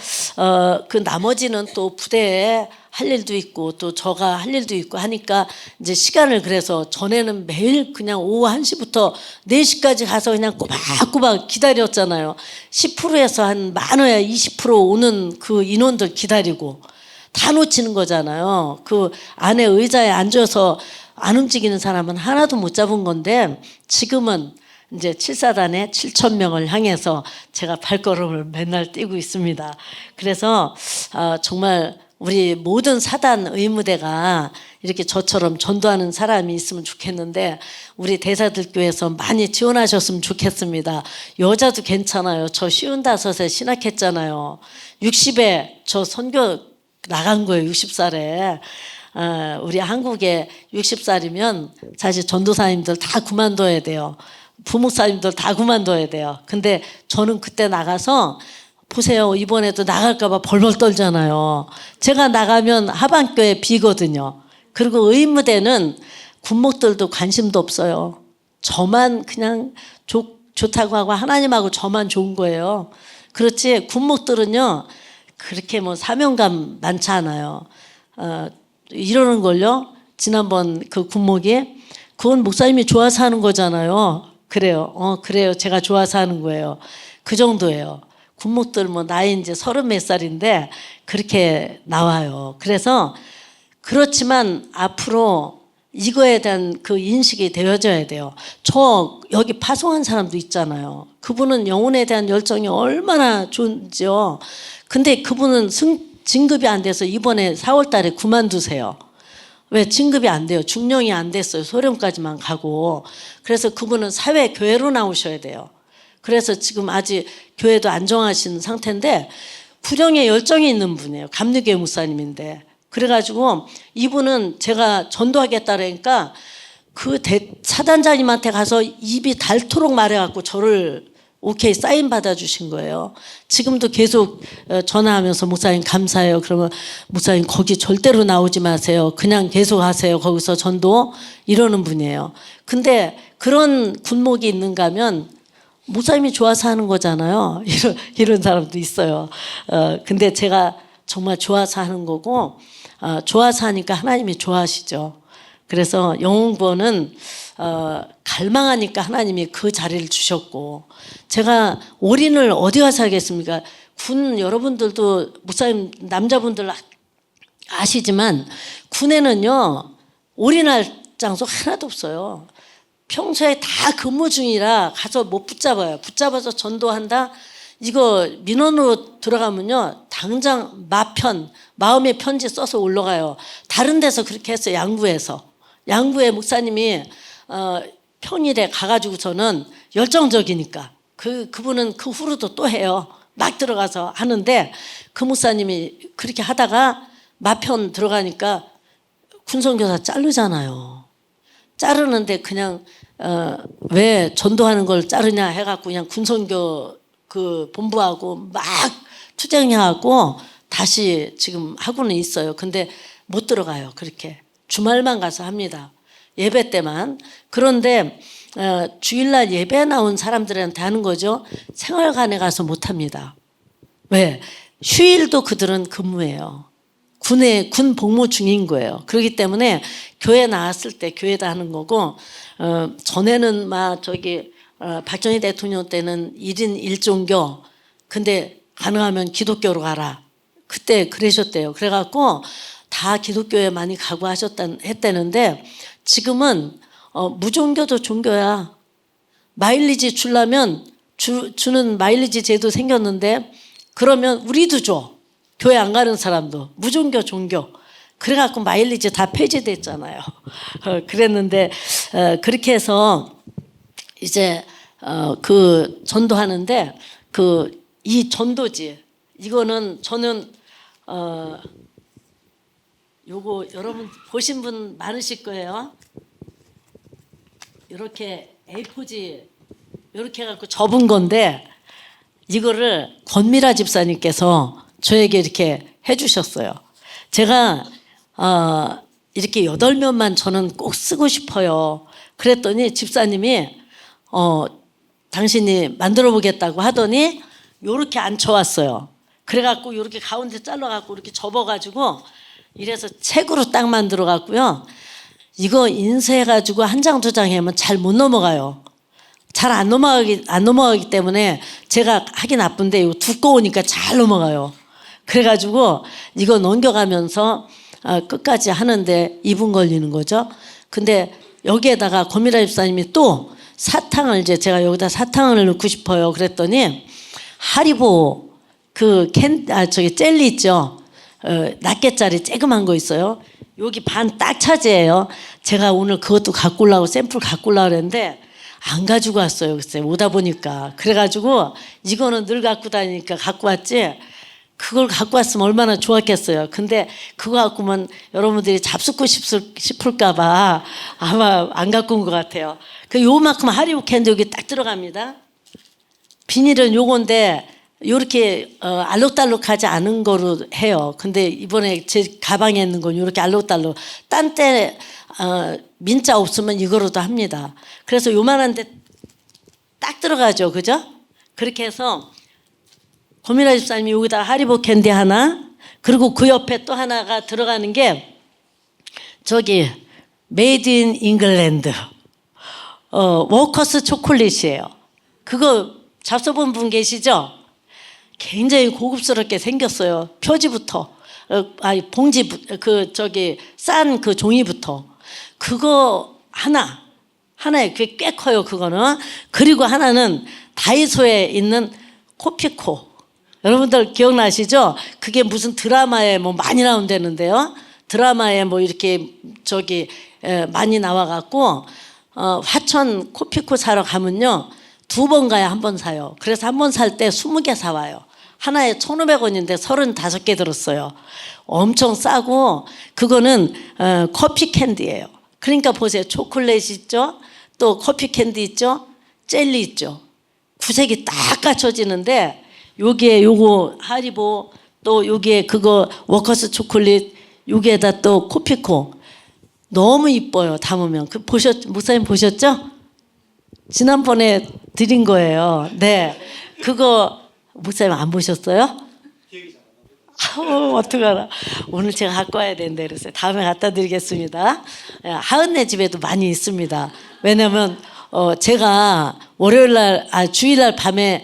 그 나머지는 또 부대에 할 일도 있고 또 저가 할 일도 있고 하니까 이제 시간을 그래서 전에는 매일 그냥 오후 1시부터 4시까지 가서 그냥 꼬박꼬박 기다렸잖아요. 10%에서 한 많아야 20% 오는 그 인원들 기다리고 다 놓치는 거잖아요. 그 안에 의자에 앉아서 안 움직이는 사람은 하나도 못 잡은 건데 지금은 이제 7사단에 7,000명을 향해서 제가 발걸음을 맨날 뛰고 있습니다. 그래서 정말 우리 모든 사단 의무대가 이렇게 저처럼 전도하는 사람이 있으면 좋겠는데 우리 대사들교회에서 많이 지원하셨으면 좋겠습니다. 여자도 괜찮아요. 저 55에 신학했잖아요. 60에 저 선교 나간 거예요. 60살에. 우리 한국에 60살이면 사실 전도사님들 다 그만둬야 돼요. 부목사님들 다 그만둬야 돼요. 근데 저는 그때 나가서 보세요. 이번에도 나갈까 봐 벌벌 떨잖아요. 제가 나가면 하반교에 비거든요. 그리고 의무대는 군목들도 관심도 없어요. 저만 그냥 좋다고 하고 하나님하고 저만 좋은 거예요. 그렇지 군목들은요. 그렇게 뭐 사명감 많지 않아요. 이러는 걸요. 지난번 그 군목이 그건 목사님이 좋아서 하는 거잖아요. 그래요. 그래요. 제가 좋아서 하는 거예요. 그 정도예요. 군목들 뭐 나이 이제 30몇 살인데 그렇게 나와요. 그래서 그렇지만 앞으로 이거에 대한 그 인식이 되어져야 돼요. 저 여기 파송한 사람도 있잖아요. 그분은 영혼에 대한 열정이 얼마나 좋은지요. 근데 그분은 진급이 안 돼서 이번에 4월 달에 그만두세요. 왜? 진급이 안 돼요. 중령이 안 됐어요. 소령까지만 가고. 그래서 그분은 사회교회로 나오셔야 돼요. 그래서 지금 아직 교회도 안 정하신 상태인데 구령에 열정이 있는 분이에요. 감리교회 목사님인데. 그래가지고 이분은 제가 전도하겠다 그러니까 그 사단장님한테 가서 입이 닳도록 말해갖고 저를 오케이 사인 받아주신 거예요. 지금도 계속 전화하면서 목사님 감사해요. 그러면 목사님 거기 절대로 나오지 마세요. 그냥 계속 하세요. 거기서 전도 이러는 분이에요. 근데 그런 군목이 있는가 하면 목사님이 좋아서 하는 거잖아요. 이런 사람도 있어요. 근데 제가 정말 좋아서 하는 거고 좋아서 하니까 하나님이 좋아하시죠. 그래서 영웅부원은 갈망하니까 하나님이 그 자리를 주셨고 제가 올인을 어디 가서 하겠습니까? 군 여러분들도 목사님 남자분들 아시지만 군에는요 올인할 장소 하나도 없어요. 평소에 다 근무 중이라 가서 못 붙잡아요. 붙잡아서 전도한다? 이거 민원으로 들어가면요 당장 마음의 편지 써서 올라가요. 다른 데서 그렇게 했어요. 양구에 목사님이 평일에 가가지고서는 열정적이니까 그분은 그 후로도 또 해요. 막 들어가서 하는데 그 목사님이 그렇게 하다가 마편 들어가니까 군선교사 자르잖아요. 자르는데 그냥 왜 전도하는 걸 자르냐 해갖고 그냥 군선교 그 본부하고 막 투쟁해갖고 다시 지금 하고는 있어요. 근데 못 들어가요. 그렇게 주말만 가서 합니다. 예배 때만. 그런데 주일날 예배 나온 사람들한테 하는 거죠. 생활관에 가서 못 합니다. 왜? 휴일도 그들은 근무해요. 군 복무 중인 거예요. 그렇기 때문에 교회 나왔을 때 교회다 하는 거고 전에는 막 박정희 대통령 때는 1인 1종교 근데 가능하면 기독교로 가라. 그때 그러셨대요. 그래갖고 다 기독교에 많이 가고 했다는데 지금은 무종교도 종교야. 마일리지 주려면 주는 마일리지 제도 생겼는데 그러면 우리도 줘. 교회 안 가는 사람도. 무종교 종교. 그래갖고 마일리지 다 폐지됐잖아요. 그랬는데 그렇게 해서 이제 그 전도하는데 이 전도지 이거는 저는 요거 여러분 보신 분 많으실 거예요. 이렇게 A4지 이렇게 해갖고 접은 건데 이거를 권미라 집사님께서 저에게 이렇게 해주셨어요. 제가 이렇게 8면만 저는 꼭 쓰고 싶어요. 그랬더니 집사님이 당신이 만들어 보겠다고 하더니 요렇게 앉혀왔어요. 그래갖고 이렇게 가운데 잘라갖고 이렇게 접어가지고 이래서 책으로 딱 만들어 갖고요. 이거 인쇄해가지고 한 장, 2장 하면 잘 못 넘어가요. 잘 안 넘어가기 때문에 제가 하기 나쁜데 이거 두꺼우니까 잘 넘어가요. 그래가지고 이거 넘겨가면서 끝까지 하는데 2분 걸리는 거죠. 근데 여기에다가 권미라 집사님이 또 사탕을 이제 제가 여기다 사탕을 넣고 싶어요. 그랬더니 하리보 저기 젤리 있죠. 낱개짜리 쬐그만 거 있어요. 여기 반 딱 차지해요. 제가 오늘 그것도 갖고 오려고 샘플 갖고 오려고 그랬는데 안 가지고 왔어요. 글쎄 오다 보니까. 그래가지고 이거는 늘 갖고 다니니까 갖고 왔지 그걸 갖고 왔으면 얼마나 좋았겠어요. 근데 그거 갖고만 여러분들이 잡숫고 싶을까 봐 아마 안 갖고 온 것 같아요. 요만큼 하리보 캔디 여기 딱 들어갑니다. 비닐은 요건데 요렇게 알록달록하지 않은 거로 해요. 근데 이번에 제 가방에 있는 건 요렇게 알록달록. 딴 때 민자 없으면 이거로도 합니다. 그래서 요만한데 딱 들어가죠. 그죠? 그렇게 해서 권미라 집사님이 여기다 하리보 캔디 하나 그리고 그 옆에 또 하나가 들어가는 게 저기 메이드 인 잉글랜드 워커스 초콜릿이에요. 그거 잡숴본 분 계시죠? 굉장히 고급스럽게 생겼어요. 표지부터 봉지 싼 그 종이부터 그거 하나에 그게 꽤 커요. 그거는. 그리고 하나는 다이소에 있는 코피코 여러분들 기억나시죠? 그게 무슨 드라마에 뭐 많이 나온다는데요. 드라마에 뭐 이렇게 많이 나와갖고 화천 코피코 사러 가면요 2번 가야 1번 사요. 그래서 1번 살 때 20개 사와요. 하나에 1,500원인데 35개 들었어요. 엄청 싸고 그거는 커피 캔디예요. 그러니까 보세요. 초콜릿 있죠. 또 커피 캔디 있죠. 젤리 있죠. 구색이 딱 갖춰지는데 여기에 요거 하리보 또 여기에 그거 워커스 초콜릿 여기에다 또 코피코 너무 이뻐요. 담으면 목사님 보셨죠? 지난번에 드린 거예요. 네, 그거 목사님 안 보셨어요? 어떡하나. 오늘 제가 갖고 와야 된다 그랬어요. 다음에 갖다 드리겠습니다. 하은네 집에도 많이 있습니다. 왜냐면 제가 주일날 밤에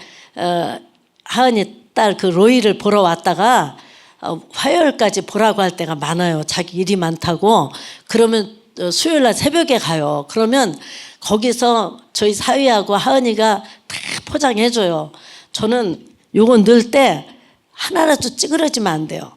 하은이 딸 그 로이를 보러 왔다가 화요일까지 보라고 할 때가 많아요. 자기 일이 많다고. 그러면 수요일날 새벽에 가요. 그러면 거기서 저희 사위하고 하은이가 다 포장해줘요. 저는 요거 넣을 때 하나라도 찌그러지면 안 돼요.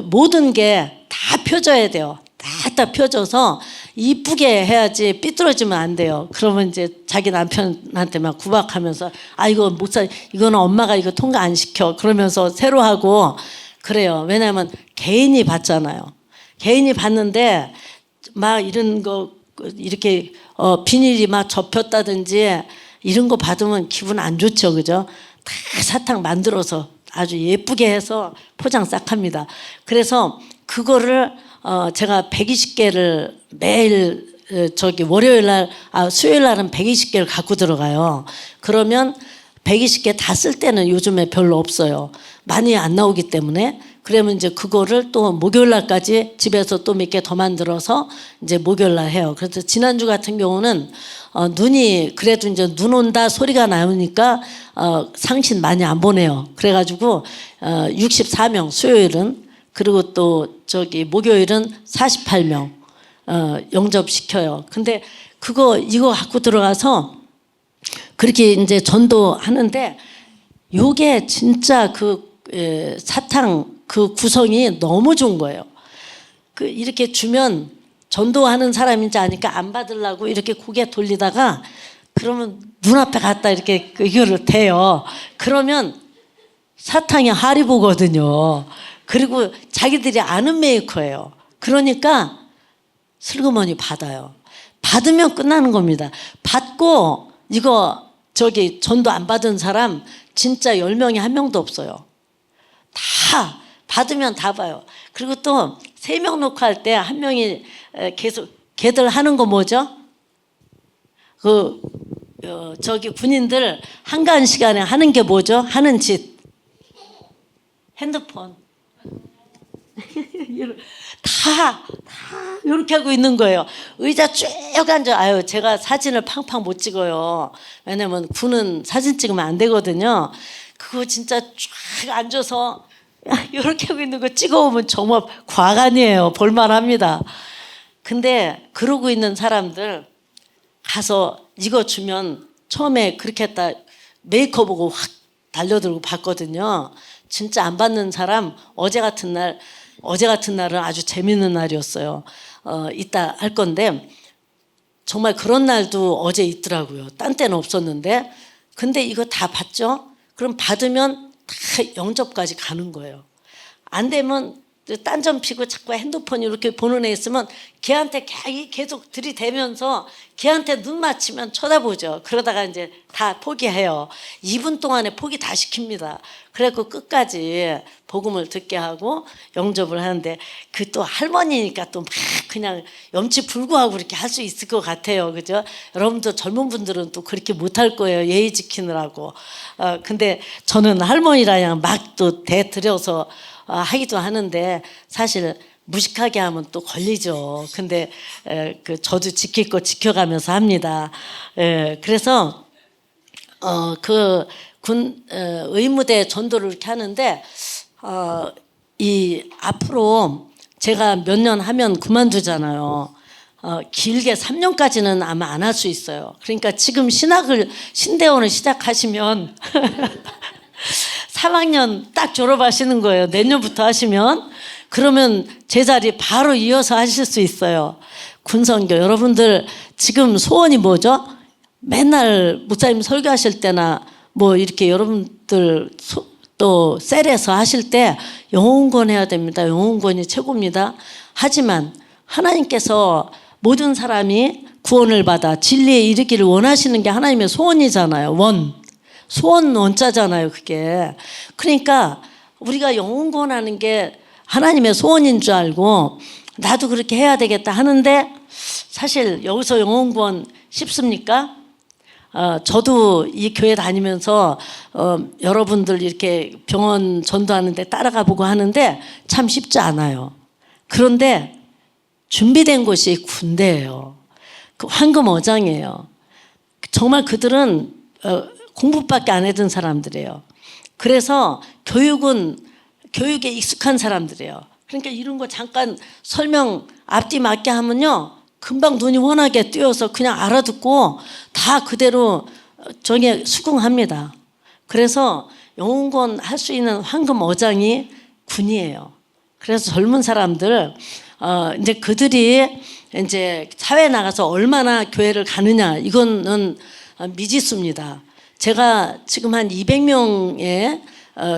모든 게 다 펴져야 돼요. 다 펴져서 이쁘게 해야지 삐뚤어지면 안 돼요. 그러면 이제 자기 남편한테 막 구박하면서 이거 목사 이거는 엄마가 이거 통과 안 시켜 그러면서 새로 하고 그래요. 왜냐하면 개인이 받잖아요. 개인이 받는데 막 이런 거 이렇게 비닐이 막 접혔다든지 이런 거 받으면 기분 안 좋죠. 그죠? 다 사탕 만들어서 아주 예쁘게 해서 포장 싹 합니다. 그래서 그거를 제가 120개를 매일 월요일 날 수요일 날은 120개를 갖고 들어가요. 그러면 120개 다 쓸 때는 요즘에 별로 없어요. 많이 안 나오기 때문에. 그러면 이제 그거를 또 목요일 날까지 집에서 또 몇 개 더 만들어서 이제 목요일 날 해요. 그래서 지난주 같은 경우는 눈이 그래도 이제 눈 온다 소리가 나오니까 상신 많이 안 보내요. 그래가지고 64명 수요일은, 그리고 또 저기 목요일은 48명 영접시켜요. 근데 이거 갖고 들어가서 그렇게 이제 전도하는데, 요게 진짜 사탕 그 구성이 너무 좋은 거예요. 이렇게 주면 전도하는 사람인지 아니까 안 받으려고 이렇게 고개 돌리다가, 그러면 눈앞에 갖다 이렇게 이거를 대요. 그러면 사탕이 하리보거든요. 그리고 자기들이 아는 메이커예요. 그러니까 슬그머니 받아요. 받으면 끝나는 겁니다. 받고 이거 저기 전도 안 받은 사람 진짜 10명에 1명도 없어요. 다 받으면 다 봐요. 그리고 또 3명 놓고 할 때 1명이 계속 걔들 하는 거 뭐죠? 저기 군인들 한가한 시간에 하는 게 뭐죠? 하는 짓. 핸드폰. 다 이렇게 하고 있는 거예요. 의자 쭉 앉아. 제가 사진을 팡팡 못 찍어요. 왜냐면 군은 사진 찍으면 안 되거든요. 그거 진짜 쭉 앉아서 이렇게 하고 있는 거 찍어오면 정말 과간이에요. 볼만합니다. 근데 그러고 있는 사람들 가서 이거 주면 처음에 그렇게 했다 메이커 보고 확 달려들고 봤거든요. 진짜 안 받는 사람 어제 같은 날은 아주 재밌는 날이었어요. 이따 할 건데 정말 그런 날도 어제 있더라고요. 딴 때는 없었는데. 근데 이거 다 받죠? 그럼 받으면 다 영접까지 가는 거예요. 안 되면 딴점 피고 자꾸 핸드폰 이렇게 보는 애 있으면 걔한테 계속 들이대면서 걔한테 눈 맞추면 쳐다보죠. 그러다가 이제 다 포기해요. 2분 동안에 포기 다 시킵니다. 그래갖고 끝까지 복음을 듣게 하고 영접을 하는데, 그 또 할머니니까 또 막 그냥 염치불구하고 그렇게 할 수 있을 것 같아요. 그죠? 여러분도 젊은 분들은 또 그렇게 못할 거예요. 예의 지키느라고. 근데 저는 할머니라 막 또 대들여서 하기도 하는데, 사실 무식하게 하면 또 걸리죠. 근데 저도 지킬 거 지켜가면서 합니다. 그래서 군 의무대 전도를 이렇게 하는데, 이 앞으로 제가 몇 년 하면 그만두잖아요. 길게 3년까지는 아마 안 할 수 있어요. 그러니까 지금 신대원을 시작하시면 3학년 딱 졸업하시는 거예요. 내년부터 하시면. 그러면 제 자리 바로 이어서 하실 수 있어요. 군선교. 여러분들 지금 소원이 뭐죠? 맨날 목사님 설교하실 때나 뭐 이렇게 여러분들 또 셀에서 하실 때 영혼권 해야 됩니다. 영혼권이 최고입니다. 하지만 하나님께서 모든 사람이 구원을 받아 진리에 이르기를 원하시는 게 하나님의 소원이잖아요. 소원 원자잖아요, 그게. 그러니까 우리가 영혼권 하는 게 하나님의 소원인 줄 알고 나도 그렇게 해야 되겠다 하는데, 사실 여기서 영혼권 쉽습니까? 저도 이 교회 다니면서 여러분들 이렇게 병원 전도하는데 따라가 보고 하는데 참 쉽지 않아요. 그런데 준비된 곳이 군대예요. 그 황금 어장이에요. 정말 그들은 공부밖에 안 해둔 사람들이에요. 그래서 교육에 익숙한 사람들이에요. 그러니까 이런 거 잠깐 설명 앞뒤 맞게 하면요, 금방 눈이 환하게 띄어서 그냥 알아듣고 다 그대로 저게 수긍합니다. 그래서 영혼권 할 수 있는 황금 어장이 군이에요. 그래서 젊은 사람들 이제 그들이 이제 사회에 나가서 얼마나 교회를 가느냐, 이거는 미지수입니다. 제가 지금 한 200명의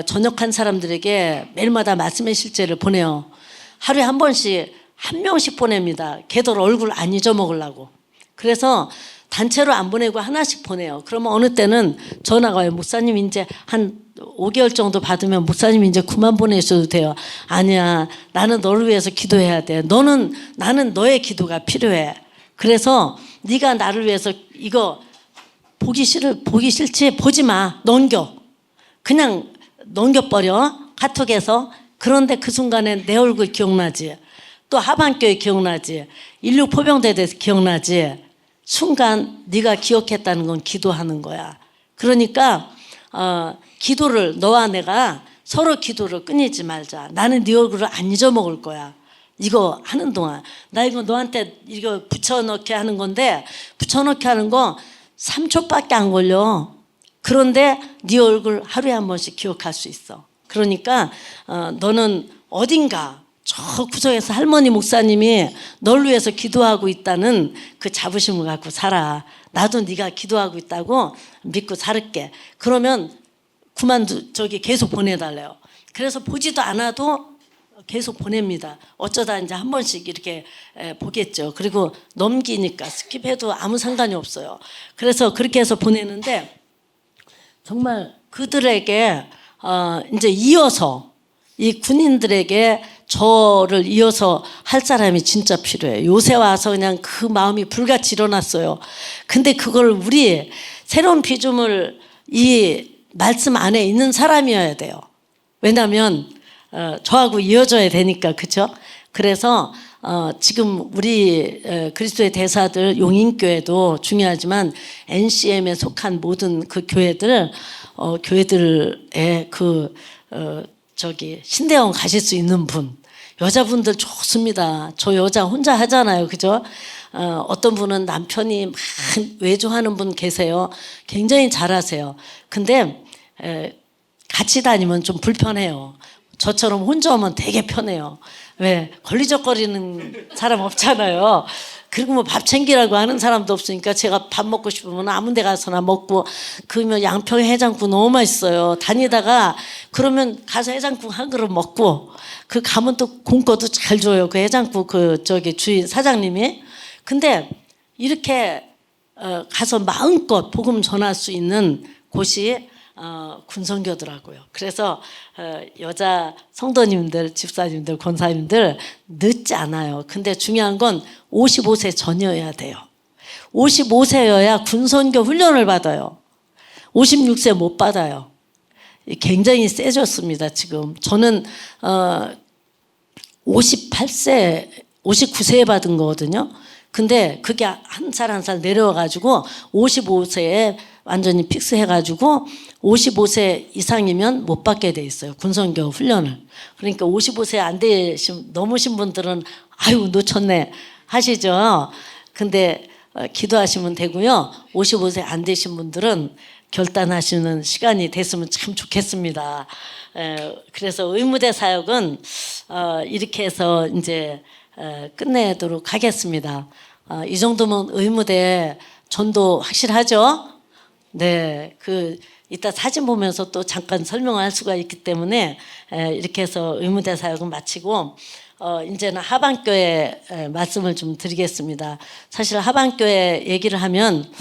전역한 사람들에게 매일마다 말씀의 실제를 보내요. 하루에 한 번씩 1명씩 보냅니다. 걔들 얼굴 안 잊어먹으려고. 그래서 단체로 안 보내고 하나씩 보내요. 그러면 어느 때는 전화가 와요. 목사님 이제 한 5개월 정도 받으면 목사님 이제 그만 보내셔도 돼요. 아니야, 나는 너를 위해서 기도해야 돼. 나는 너의 기도가 필요해. 그래서 네가 나를 위해서 이거 보기 싫지? 보지 마. 그냥 넘겨버려. 카톡에서. 그런데 그 순간에 내 얼굴 기억나지? 또 하반교회 기억나지? 16 포병대에 대해서 기억나지? 순간 네가 기억했다는 건 기도하는 거야. 그러니까 기도를 너와 내가 서로 기도를 끊이지 말자. 나는 네 얼굴을 안 잊어먹을 거야. 이거 하는 동안 나 이거 너한테 이거 붙여넣기 하는 건데 붙여넣기 하는 거 3초밖에 안 걸려. 그런데 네 얼굴 하루에 한 번씩 기억할 수 있어. 그러니까 너는 어딘가 저 구석에서 할머니 목사님이 널 위해서 기도하고 있다는 그 자부심을 갖고 살아. 나도 네가 기도하고 있다고 믿고 살을게. 그러면 계속 보내달래요. 그래서 보지도 않아도 계속 보냅니다. 어쩌다 이제 한 번씩 이렇게 보겠죠. 그리고 넘기니까 스킵해도 아무 상관이 없어요. 그래서 그렇게 해서 보내는데 정말 그들에게 이제 이어서 이 군인들에게 저를 이어서 할 사람이 진짜 필요해요. 요새 와서 그냥 그 마음이 불같이 일어났어요. 근데 그걸 우리 새로운 피조물 이 말씀 안에 있는 사람이어야 돼요. 왜냐하면 저하고 이어져야 되니까. 그렇죠? 그래서 지금 우리 그리스도의 대사들 용인교회도 중요하지만 NCM에 속한 모든 그 교회들 교회들의 신대원 가실 수 있는 분 여자분들 좋습니다. 저 여자 혼자 하잖아요. 그죠? 어떤 분은 남편이 막 외조하는 분 계세요. 굉장히 잘하세요. 근데 같이 다니면 좀 불편해요. 저처럼 혼자 오면 되게 편해요. 왜? 걸리적거리는 사람 없잖아요. 그리고 뭐 밥 챙기라고 하는 사람도 없으니까 제가 밥 먹고 싶으면 아무 데 가서나 먹고 그러면 양평 해장국 너무 맛있어요. 다니다가 그러면 가서 해장국 한 그릇 먹고 그 가면 또 공과도 잘 줘요. 그 해장국 주인 사장님이. 근데 이렇게 가서 마음껏 복음 전할 수 있는 곳이 군선교더라고요. 그래서 여자 성도님들, 집사님들, 권사님들 늦지 않아요. 근데 중요한 건 55세 전이어야 돼요. 55세여야 군선교 훈련을 받아요. 56세 못 받아요. 굉장히 세졌습니다. 지금 저는 58세, 59세에 받은 거거든요. 근데 그게 한 살 한 살 내려와가지고 55세에 완전히 픽스해가지고 55세 이상이면 못 받게 돼 있어요. 군선교 훈련을. 그러니까 55세 안 넘으신 분들은 아유 놓쳤네 하시죠. 근데 기도하시면 되고요. 55세 안 되신 분들은 결단하시는 시간이 됐으면 참 좋겠습니다. 그래서 의무대 사역은 이렇게 해서 이제 끝내도록 하겠습니다. 이 정도면 의무대 전도 확실하죠? 네, 이따 사진 보면서 또 잠깐 설명할 수가 있기 때문에 이렇게 해서 의무대 사역은 마치고 이제는 하반교회 말씀을 좀 드리겠습니다. 사실 하반교회 얘기를 하면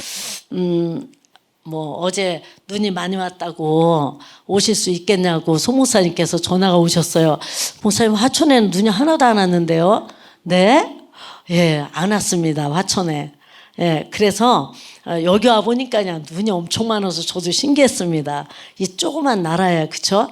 뭐 어제 눈이 많이 왔다고 오실 수 있겠냐고 송 목사님께서 전화가 오셨어요. 목사님 화천에는 눈이 하나도 안 왔는데요. 네? 예, 안 왔습니다. 화천에. 예, 그래서 여기 와 보니까 그냥 눈이 엄청 많아서 저도 신기했습니다. 이 조그만 나라야, 그쵸?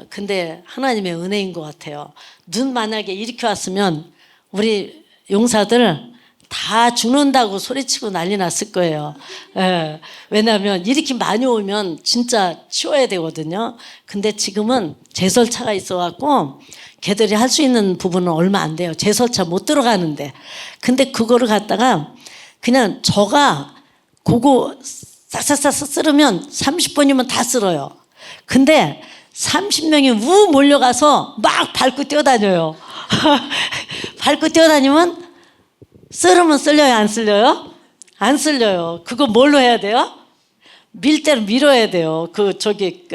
근데 하나님의 은혜인 것 같아요. 눈 만약에 이렇게 왔으면 우리 용사들 다 죽는다고 소리치고 난리 났을 거예요. 예, 왜냐하면 이렇게 많이 오면 진짜 치워야 되거든요. 근데 지금은 제설차가 있어갖고 걔들이 할 수 있는 부분은 얼마 안 돼요. 제설차 못 들어가는데. 근데 그거를 갖다가 그냥 저가 그거 싹싹싹 쓸으면 30분이면 다 쓸어요. 근데 30명이 우 몰려가서 막 밟고 뛰어다녀요. 밟고 뛰어다니면 쓸으면 쓸려요, 안 쓸려요? 안 쓸려요. 그거 뭘로 해야 돼요? 밀대로 밀어야 돼요. 그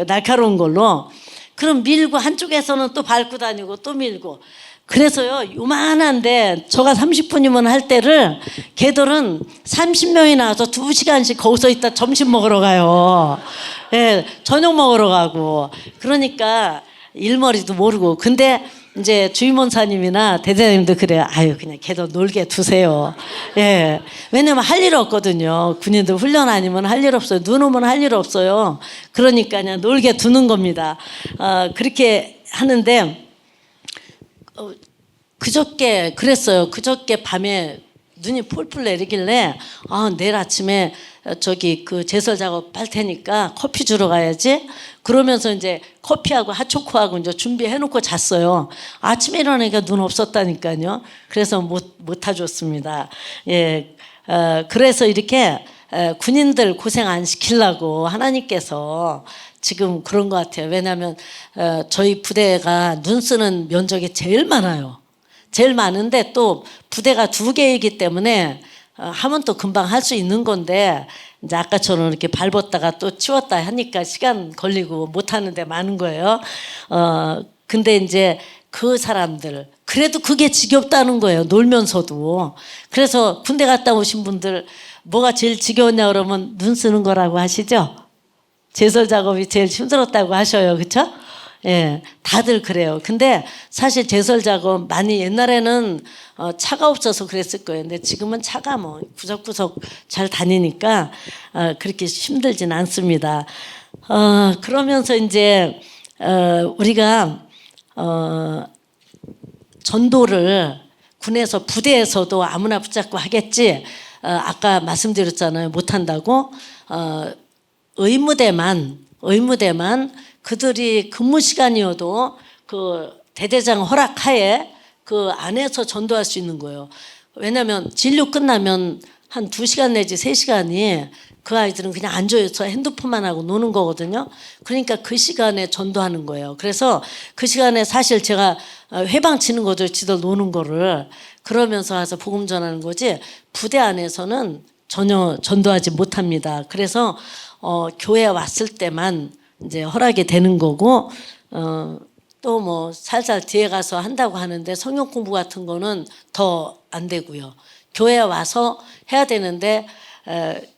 날카로운 걸로. 그럼 밀고 한쪽에서는 또 밟고 다니고 또 밀고. 그래서요, 요만한데 저가 30분이면 할 때를 걔들은 30명이 나와서 2시간씩 거기서 있다 점심 먹으러 가요. 예, 저녁 먹으러 가고. 그러니까 일머리도 모르고. 근데 이제 주임원사님이나 대대장님도 그래요. 아유, 그냥 걔도 놀게 두세요. 예. 왜냐면 할 일 없거든요. 군인들 훈련 아니면 할 일 없어요. 눈 오면 할 일 없어요. 그러니까 그냥 놀게 두는 겁니다. 그렇게 하는데, 그저께 그랬어요. 그저께 밤에 눈이 폴폴 내리길래 내일 아침에 저기 그 제설 작업 할 테니까 커피 주러 가야지. 그러면서 이제 커피하고 핫초코하고 이제 준비해 놓고 잤어요. 아침에 일어나니까 눈 없었다니까요. 그래서 못 타줬습니다. 예, 그래서 이렇게 군인들 고생 안 시키려고 하나님께서 지금 그런 것 같아요. 왜냐하면 저희 부대가 눈 쓰는 면적이 제일 많아요. 제일 많은데 또 부대가 2개이기 때문에 하면 또 금방 할 수 있는 건데 이제 아까처럼 이렇게 밟았다가 또 치웠다 하니까 시간 걸리고 못 하는데 많은 거예요. 근데 이제 그 사람들 그래도 그게 지겹다는 거예요. 놀면서도. 그래서 군대 갔다 오신 분들 뭐가 제일 지겨웠냐 그러면 눈 쓰는 거라고 하시죠. 제설 작업이 제일 힘들었다고 하셔요. 그렇죠? 예, 다들 그래요. 근데 사실 제설 작업 많이 옛날에는 차가 없어서 그랬을 거예요. 근데 지금은 차가 뭐 구석구석 잘 다니니까 그렇게 힘들진 않습니다. 그러면서 이제 우리가 전도를 군에서 부대에서도 아무나 붙잡고 하겠지. 아까 말씀드렸잖아요. 못한다고. 의무대만 그들이 근무 시간이어도 그 대대장 허락하에 그 안에서 전도할 수 있는 거예요. 왜냐하면 진료 끝나면 한 2시간 내지 3시간이 그 아이들은 그냥 앉아서 핸드폰만 하고 노는 거거든요. 그러니까 그 시간에 전도하는 거예요. 그래서 그 시간에 사실 제가 회방 치는 거죠. 지들 노는 거를. 그러면서 와서 복음 전하는 거지 부대 안에서는 전혀 전도하지 못합니다. 그래서 교회에 왔을 때만 이제 허락이 되는 거고 또 뭐 살살 뒤에 가서 한다고 하는데 성경 공부 같은 거는 더 안 되고요. 교회에 와서 해야 되는데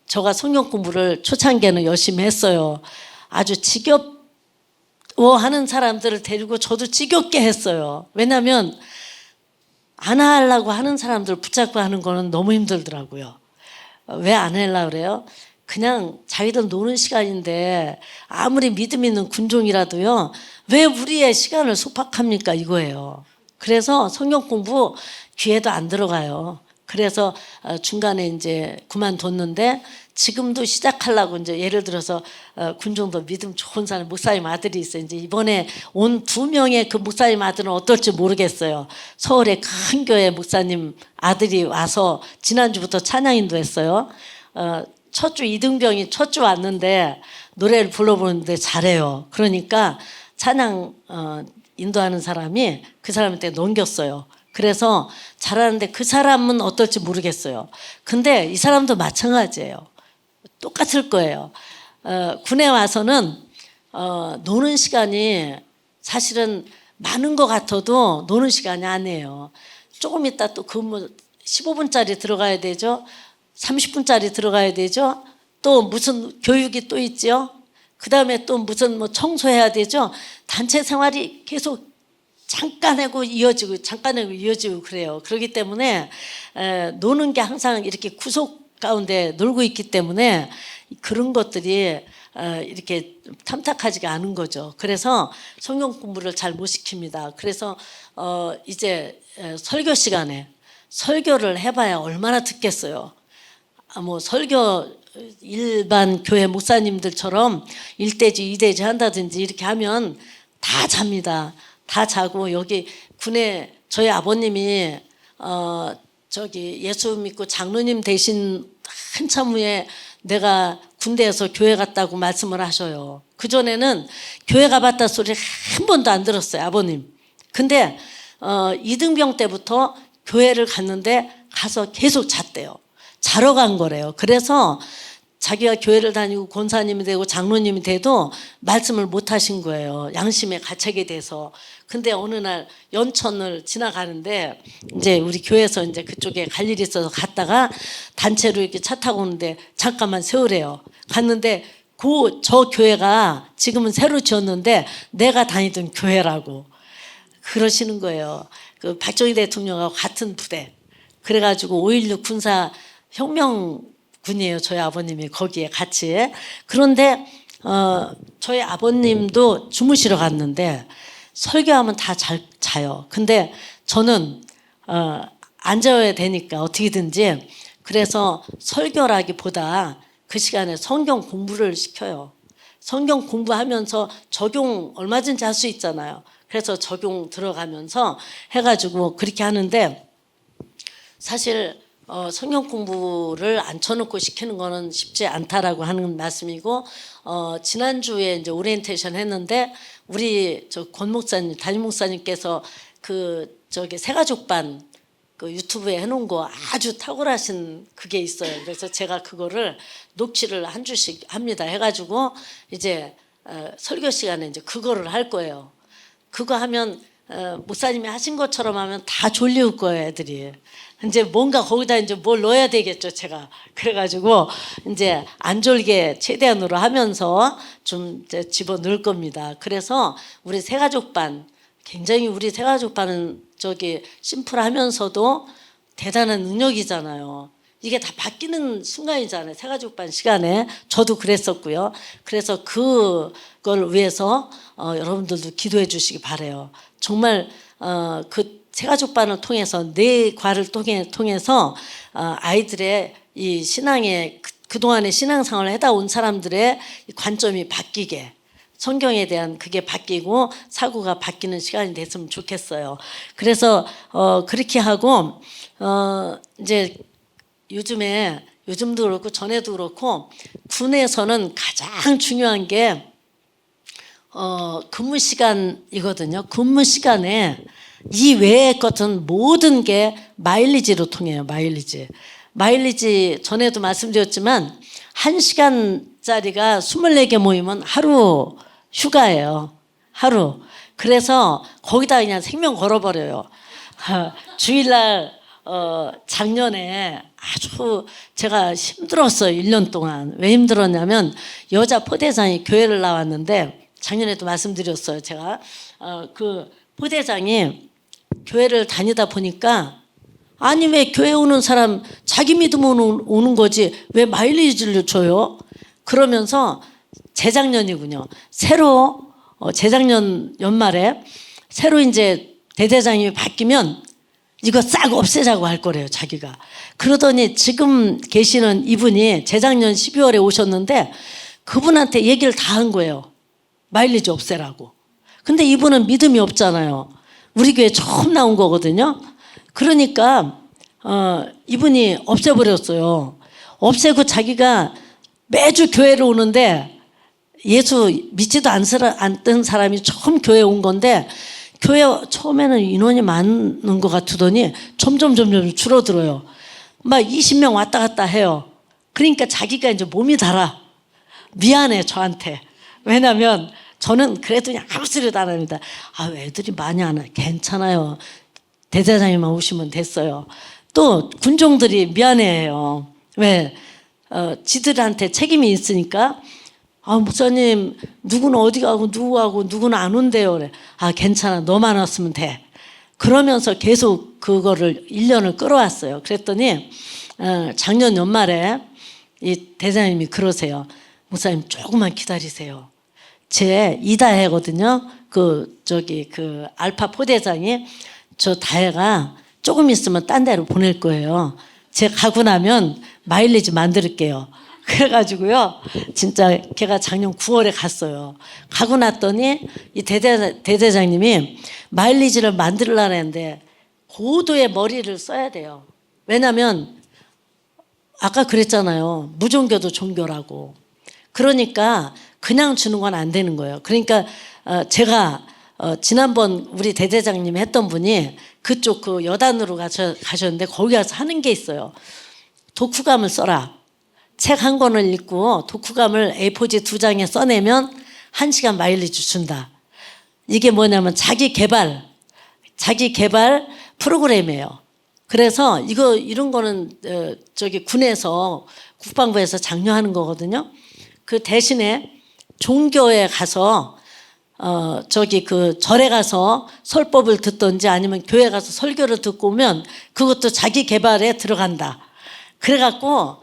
제가 성경 공부를 초창기에는 열심히 했어요. 아주 지겨워하는 사람들을 데리고 저도 지겹게 했어요. 왜냐하면 안 하려고 하는 사람들 붙잡고 하는 거는 너무 힘들더라고요. 왜 안 하려고 그래요? 그냥 자기들 노는 시간인데 아무리 믿음 있는 군종이라도요. 왜 우리의 시간을 소박합니까? 이거예요. 그래서 성경 공부 귀에도 안 들어가요. 그래서 중간에 이제 그만뒀는데 지금도 시작하려고 이제 예를 들어서 군종도 믿음 좋은 사람 목사님 아들이 있어요. 이제 이번에 온 2명의 그 목사님 아들은 어떨지 모르겠어요. 서울의 큰 교회 목사님 아들이 와서 지난주부터 찬양인도 했어요. 첫 주 이등병이 첫 주 왔는데 노래를 불러보는데 잘해요. 그러니까 찬양 인도하는 사람이 그 사람한테 넘겼어요. 그래서 잘하는데 그 사람은 어떨지 모르겠어요. 근데 이 사람도 마찬가지예요. 똑같을 거예요. 군에 와서는 노는 시간이 사실은 많은 것 같아도 노는 시간이 아니에요. 조금 있다 또 근무 15분짜리 들어가야 되죠. 30분짜리 들어가야 되죠. 또 무슨 교육이 또 있죠. 그 다음에 또 무슨 뭐 청소해야 되죠. 단체 생활이 계속 잠깐 하고 이어지고 그래요. 그렇기 때문에 노는 게 항상 이렇게 구속 가운데 놀고 있기 때문에 그런 것들이 이렇게 탐탁하지가 않은 거죠. 그래서 성경 공부를 잘 못 시킵니다. 그래서 이제 설교 시간에 설교를 해봐야 얼마나 듣겠어요. 뭐 설교 일반 교회 목사님들처럼 1대지 2대지 한다든지 이렇게 하면 다 잡니다. 다 자고 여기 군에 저희 아버님이 저기 예수 믿고 장로님 되신 한참 후에 내가 군대에서 교회 갔다고 말씀을 하셔요. 그전에는 교회 가봤다 소리 한 번도 안 들었어요, 아버님. 근데 이등병 때부터 교회를 갔는데 가서 계속 잤대요. 자러 간 거래요. 그래서 자기가 교회를 다니고 권사님이 되고 장로님이 돼도 말씀을 못 하신 거예요. 양심에 가책이 돼서. 근데 어느 날 연천을 지나가는데 이제 우리 교회에서 이제 그쪽에 갈 일이 있어서 갔다가 단체로 이렇게 차 타고 오는데 잠깐만 세우래요. 갔는데 저 교회가 지금은 새로 지었는데 내가 다니던 교회라고 그러시는 거예요. 그 박정희 대통령하고 같은 부대. 그래가지고 5.16 군사 혁명군이에요. 저희 아버님이 거기에 같이. 그런데 저희 아버님도 주무시러 갔는데 설교하면 다 잘 자요. 근데 저는 앉아야 되니까 어떻게든지. 그래서 설교라기보다 그 시간에 성경 공부를 시켜요. 성경 공부하면서 적용 얼마든지 할 수 있잖아요. 그래서 적용 들어가면서 해가지고 그렇게 하는데, 사실 성경 공부를 앉혀놓고 시키는 거는 쉽지 않다라고 하는 말씀이고, 지난주에 이제 오리엔테이션 했는데 우리 권 목사님, 담임 목사님께서 그 새가족반 그 유튜브에 해놓은 거 아주 탁월하신 그게 있어요. 그래서 제가 그거를 녹취를 한 주씩 합니다. 해가지고 이제 설교 시간에 이제 그거를 할 거예요. 그거 하면 목사님이 하신 것처럼 하면 다 졸리울 거예요, 애들이. 이제 뭔가 거기다 이제 뭘 넣어야 되겠죠, 제가. 그래가지고 이제 안 졸게 최대한으로 하면서 좀 이제 집어 넣을 겁니다. 그래서 우리 새가족반, 굉장히 우리 새가족반은 심플하면서도 대단한 능력이잖아요. 이게 다 바뀌는 순간이잖아요. 새가족반 시간에. 저도 그랬었고요. 그래서 그걸 위해서 여러분들도 기도해 주시기 바라요. 정말 그 새가족반을 통해서 네 과를 통해서 아이들의 이 신앙의 그동안의 신앙생활을 해다 온 사람들의 관점이 바뀌게, 성경에 대한 그게 바뀌고 사고가 바뀌는 시간이 됐으면 좋겠어요. 그래서 그렇게 하고 이제 요즘도 그렇고 전에도 그렇고 군에서는 가장 중요한 게 근무 시간이거든요. 근무 시간에 이 외의 것은 모든 게 마일리지로 통해요. 마일리지 전에도 말씀드렸지만 1시간짜리가 24개 모이면 하루 휴가예요. 하루. 그래서 거기다 그냥 생명 걸어버려요. 주일날 작년에 아주 제가 힘들었어요. 1년 동안. 왜 힘들었냐면 여자 포대장이 교회를 나왔는데, 작년에도 말씀드렸어요. 제가 그 포대장이 교회를 다니다 보니까, 아니 왜 교회 오는 사람 자기 믿음으로 오는 거지 왜 마일리지를 줘요? 그러면서 재작년이군요. 새로 재작년 연말에 새로 이제 대대장이 바뀌면 이거 싹 없애자고 할 거래요, 자기가. 그러더니 지금 계시는 이분이 재작년 12월에 오셨는데 그분한테 얘기를 다 한 거예요. 마일리지 없애라고. 근데 이분은 믿음이 없잖아요. 우리 교회 처음 나온 거거든요. 그러니까 이분이 없애버렸어요. 없애고 자기가 매주 교회를 오는데, 예수 믿지도 않던 사람이 처음 교회에 온 건데, 교회 처음에는 인원이 많은 것 같더니 점점 줄어들어요. 막 20명 왔다 갔다 해요. 그러니까 자기가 이제 몸이 달아. 미안해, 저한테. 왜냐면 저는 그래도 그냥 아무 소리도 안 합니다. 애들이 많이 안 와. 괜찮아요. 대대장님만 오시면 됐어요. 또 군종들이 미안해해요. 왜? 지들한테 책임이 있으니까, 목사님 누구는 어디 가고 누구는 안 온대요. 그래. 괜찮아, 너만 왔으면 돼. 그러면서 계속 그거를 1년을 끌어왔어요. 그랬더니 작년 연말에 이 대장님이 그러세요. 목사님 조금만 기다리세요. 제 이다혜거든요. 그 알파 포대장이, 저 다혜가 조금 있으면 딴 데로 보낼 거예요. 제가 가고 나면 마일리지 만들게요. 그래가지고요, 진짜 걔가 작년 9월에 갔어요. 가고 났더니 이 대대장님이 마일리지를 만들려고 했는데 고도의 머리를 써야 돼요. 왜냐면 아까 그랬잖아요. 무종교도 종교라고. 그러니까 그냥 주는 건 안 되는 거예요. 그러니까 제가 지난번 우리 대대장님 했던 분이 그쪽 그 여단으로 가셨는데 거기 가서 하는 게 있어요. 독후감을 써라. 책 한 권을 읽고 독후감을 A4지 2장에 써내면 1시간 마일리지 준다. 이게 뭐냐면 자기 개발 프로그램이에요. 그래서 이런 거는 군에서 국방부에서 장려하는 거거든요. 그 대신에 종교에 가서 절에 가서 설법을 듣든지 아니면 교회 가서 설교를 듣고 오면 그것도 자기 개발에 들어간다. 그래갖고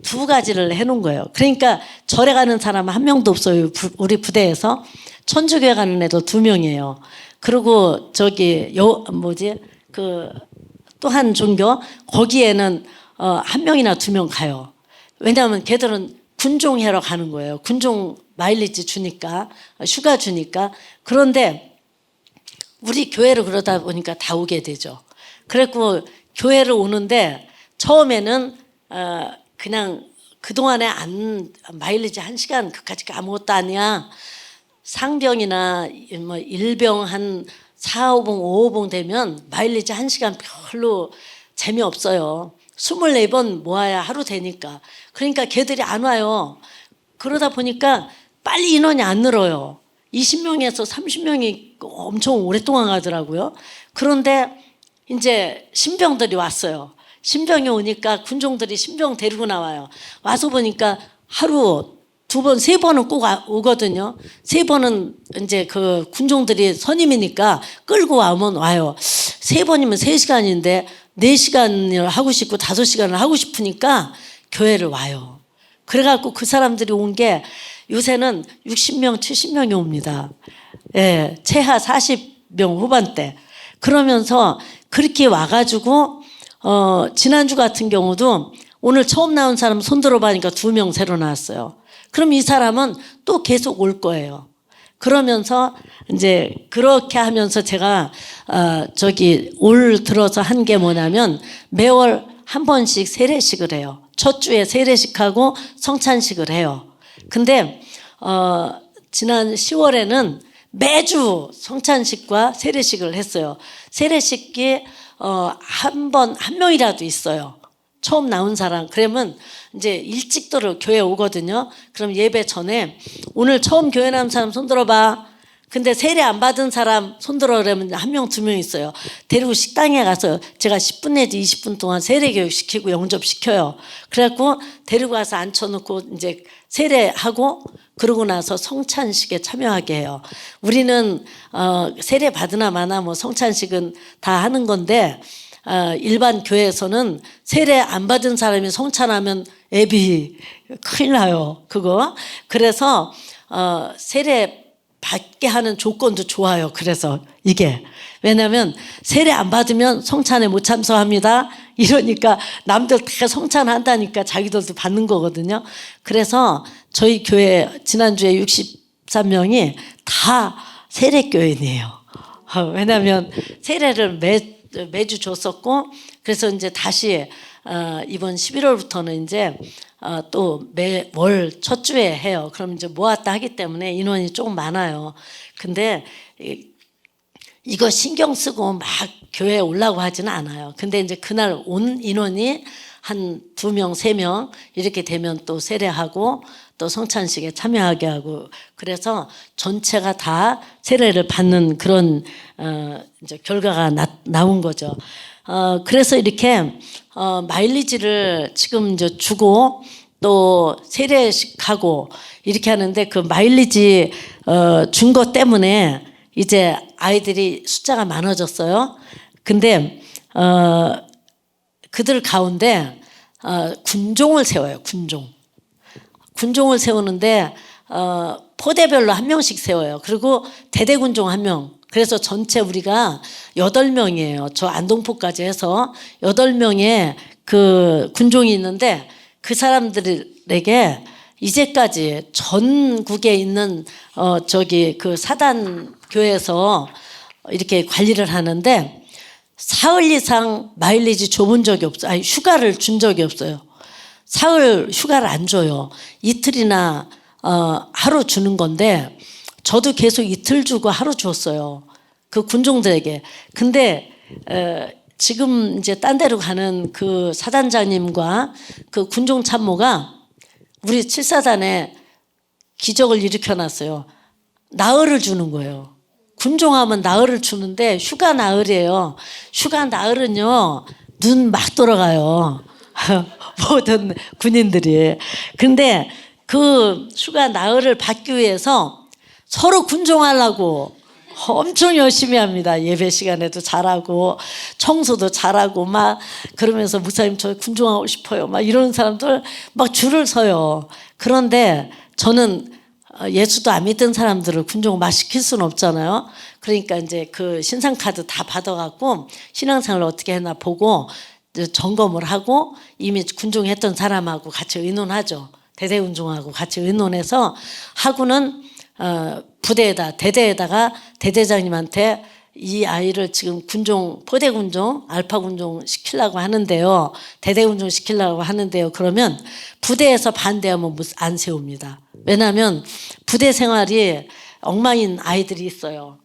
2가지를 해놓은 거예요. 그러니까 절에 가는 사람 한 명도 없어요. 우리 부대에서. 천주교회 가는 애도 2명이에요. 그리고 또 한 종교 거기에는 한 명이나 두 명 가요. 왜냐하면 걔들은 군종하러 가는 거예요. 군종 마일리지 주니까, 휴가 주니까. 그런데 우리 교회를 그러다 보니까 다 오게 되죠. 그래갖고 교회를 오는데 처음에는 그냥 그동안에 마일리지 1시간 그까짓 거 아무것도 아니야. 상병이나 뭐 일병 한 4, 5봉, 5봉 되면 마일리지 1시간 별로 재미없어요. 24번 모아야 하루 되니까. 그러니까 걔들이 안 와요. 그러다 보니까 빨리 인원이 안 늘어요. 20명에서 30명이 엄청 오랫동안 가더라고요. 그런데 이제 신병들이 왔어요. 신병이 오니까 군종들이 신병 데리고 나와요. 와서 보니까 하루 2번, 3번은 꼭 오거든요. 3번은 이제 그 군종들이 선임이니까 끌고 와면 와요. 3번이면 3시간인데 4시간을 하고 싶고 5시간을 하고 싶으니까 교회를 와요. 그래갖고 그 사람들이 온 게 요새는 60명, 70명이 옵니다. 예, 최하 40명 후반대. 그러면서 그렇게 와가지고 지난주 같은 경우도 오늘 처음 나온 사람 손 들어봐니까 2명 새로 나왔어요. 그럼 이 사람은 또 계속 올 거예요. 그러면서 이제 그렇게 하면서 제가 올 들어서 한 게 뭐냐면 매월 한 번씩 세례식을 해요. 첫 주에 세례식하고 성찬식을 해요. 근데 지난 10월에는 매주 성찬식과 세례식을 했어요. 세례식이 한 명이라도 있어요. 처음 나온 사람. 그러면 이제 일찍들 교회 오거든요. 그럼 예배 전에 오늘 처음 교회 나온 사람 손 들어봐. 근데 세례 안 받은 사람 손 들어 그러면 1명, 2명 있어요. 데리고 식당에 가서 제가 10분 내지 20분 동안 세례 교육 시키고 영접 시켜요. 그래갖고 데리고 가서 앉혀놓고 이제 세례하고 그러고 나서 성찬식에 참여하게 해요. 우리는 세례 받으나 마나 뭐 성찬식은 다 하는 건데 일반 교회에서는 세례 안 받은 사람이 성찬하면 애비 큰일 나요. 그거. 그래서 세례 받게 하는 조건도 좋아요. 그래서 이게 왜냐하면 세례 안 받으면 성찬에 못 참석합니다. 이러니까 남들 다 성찬한다니까 자기들도 받는 거거든요. 그래서 저희 교회 지난주에 63명이 다 세례교인이에요. 왜냐하면 세례를 매주 줬었고 그래서 이제 다시 이번 11월부터는 이제 또 매월 첫 주에 해요. 그럼 이제 모았다 하기 때문에 인원이 조금 많아요. 근데 이거 신경 쓰고 막 교회에 오려고 하지는 않아요. 근데 이제 그날 온 인원이 한 2명, 3명 이렇게 되면 또 세례하고 또 성찬식에 참여하게 하고 그래서 전체가 다 세례를 받는 그런 이제 결과가 나온 거죠. 그래서 이렇게 마일리지를 지금 이제 주고 또 세례식하고 이렇게 하는데 그 마일리지 준 것 때문에 이제 아이들이 숫자가 많아졌어요. 근데 그들 가운데 군종을 세워요. 군종을 세우는데 포대별로 1명씩 세워요. 그리고 대대군종 1명. 그래서 전체 우리가 8명이에요. 저 안동포까지 해서 8명의 그 군종이 있는데 그 사람들에게 이제까지 전국에 있는 그 사단 교회에서 이렇게 관리를 하는데 사흘 이상 마일리지 줘본 적이 없어요. 아니, 휴가를 준 적이 없어요. 사흘 휴가를 안 줘요. 이틀이나 하루 주는 건데 저도 계속 이틀 주고 하루 줬어요. 그 군종들에게. 근데 지금 이제 딴 데로 가는 그 사단장님과 그 군종 참모가 우리 7사단에 기적을 일으켜 놨어요. 나흘을 주는 거예요. 군종하면 나흘을 주는데 휴가 나흘이에요. 휴가 나흘은요 눈 막 돌아가요. 모든 군인들이. 근데 그 휴가 나흘을 받기 위해서 서로 군종하려고 엄청 열심히 합니다. 예배 시간에도 잘하고 청소도 잘하고 막 그러면서 목사님 저 군종하고 싶어요. 막 이런 사람들 막 줄을 서요. 그런데 저는 예수도 안 믿던 사람들을 군종 막 시킬 수는 없잖아요. 그러니까 이제 그 신상 카드 다 받아갖고 신앙생활을 어떻게 했나 보고 점검을 하고 이미 군종했던 사람하고 같이 의논하죠. 대대군종하고 같이 의논해서 하고는 부대에다 대대에다가 대대장님한테 이 아이를 지금 군종 포대군종 알파군종 시키려고 하는데요. 대대군종 시키려고 하는데요. 그러면 부대에서 반대하면 안 세웁니다. 왜냐하면 부대 생활이 엉망인 아이들이 있어요.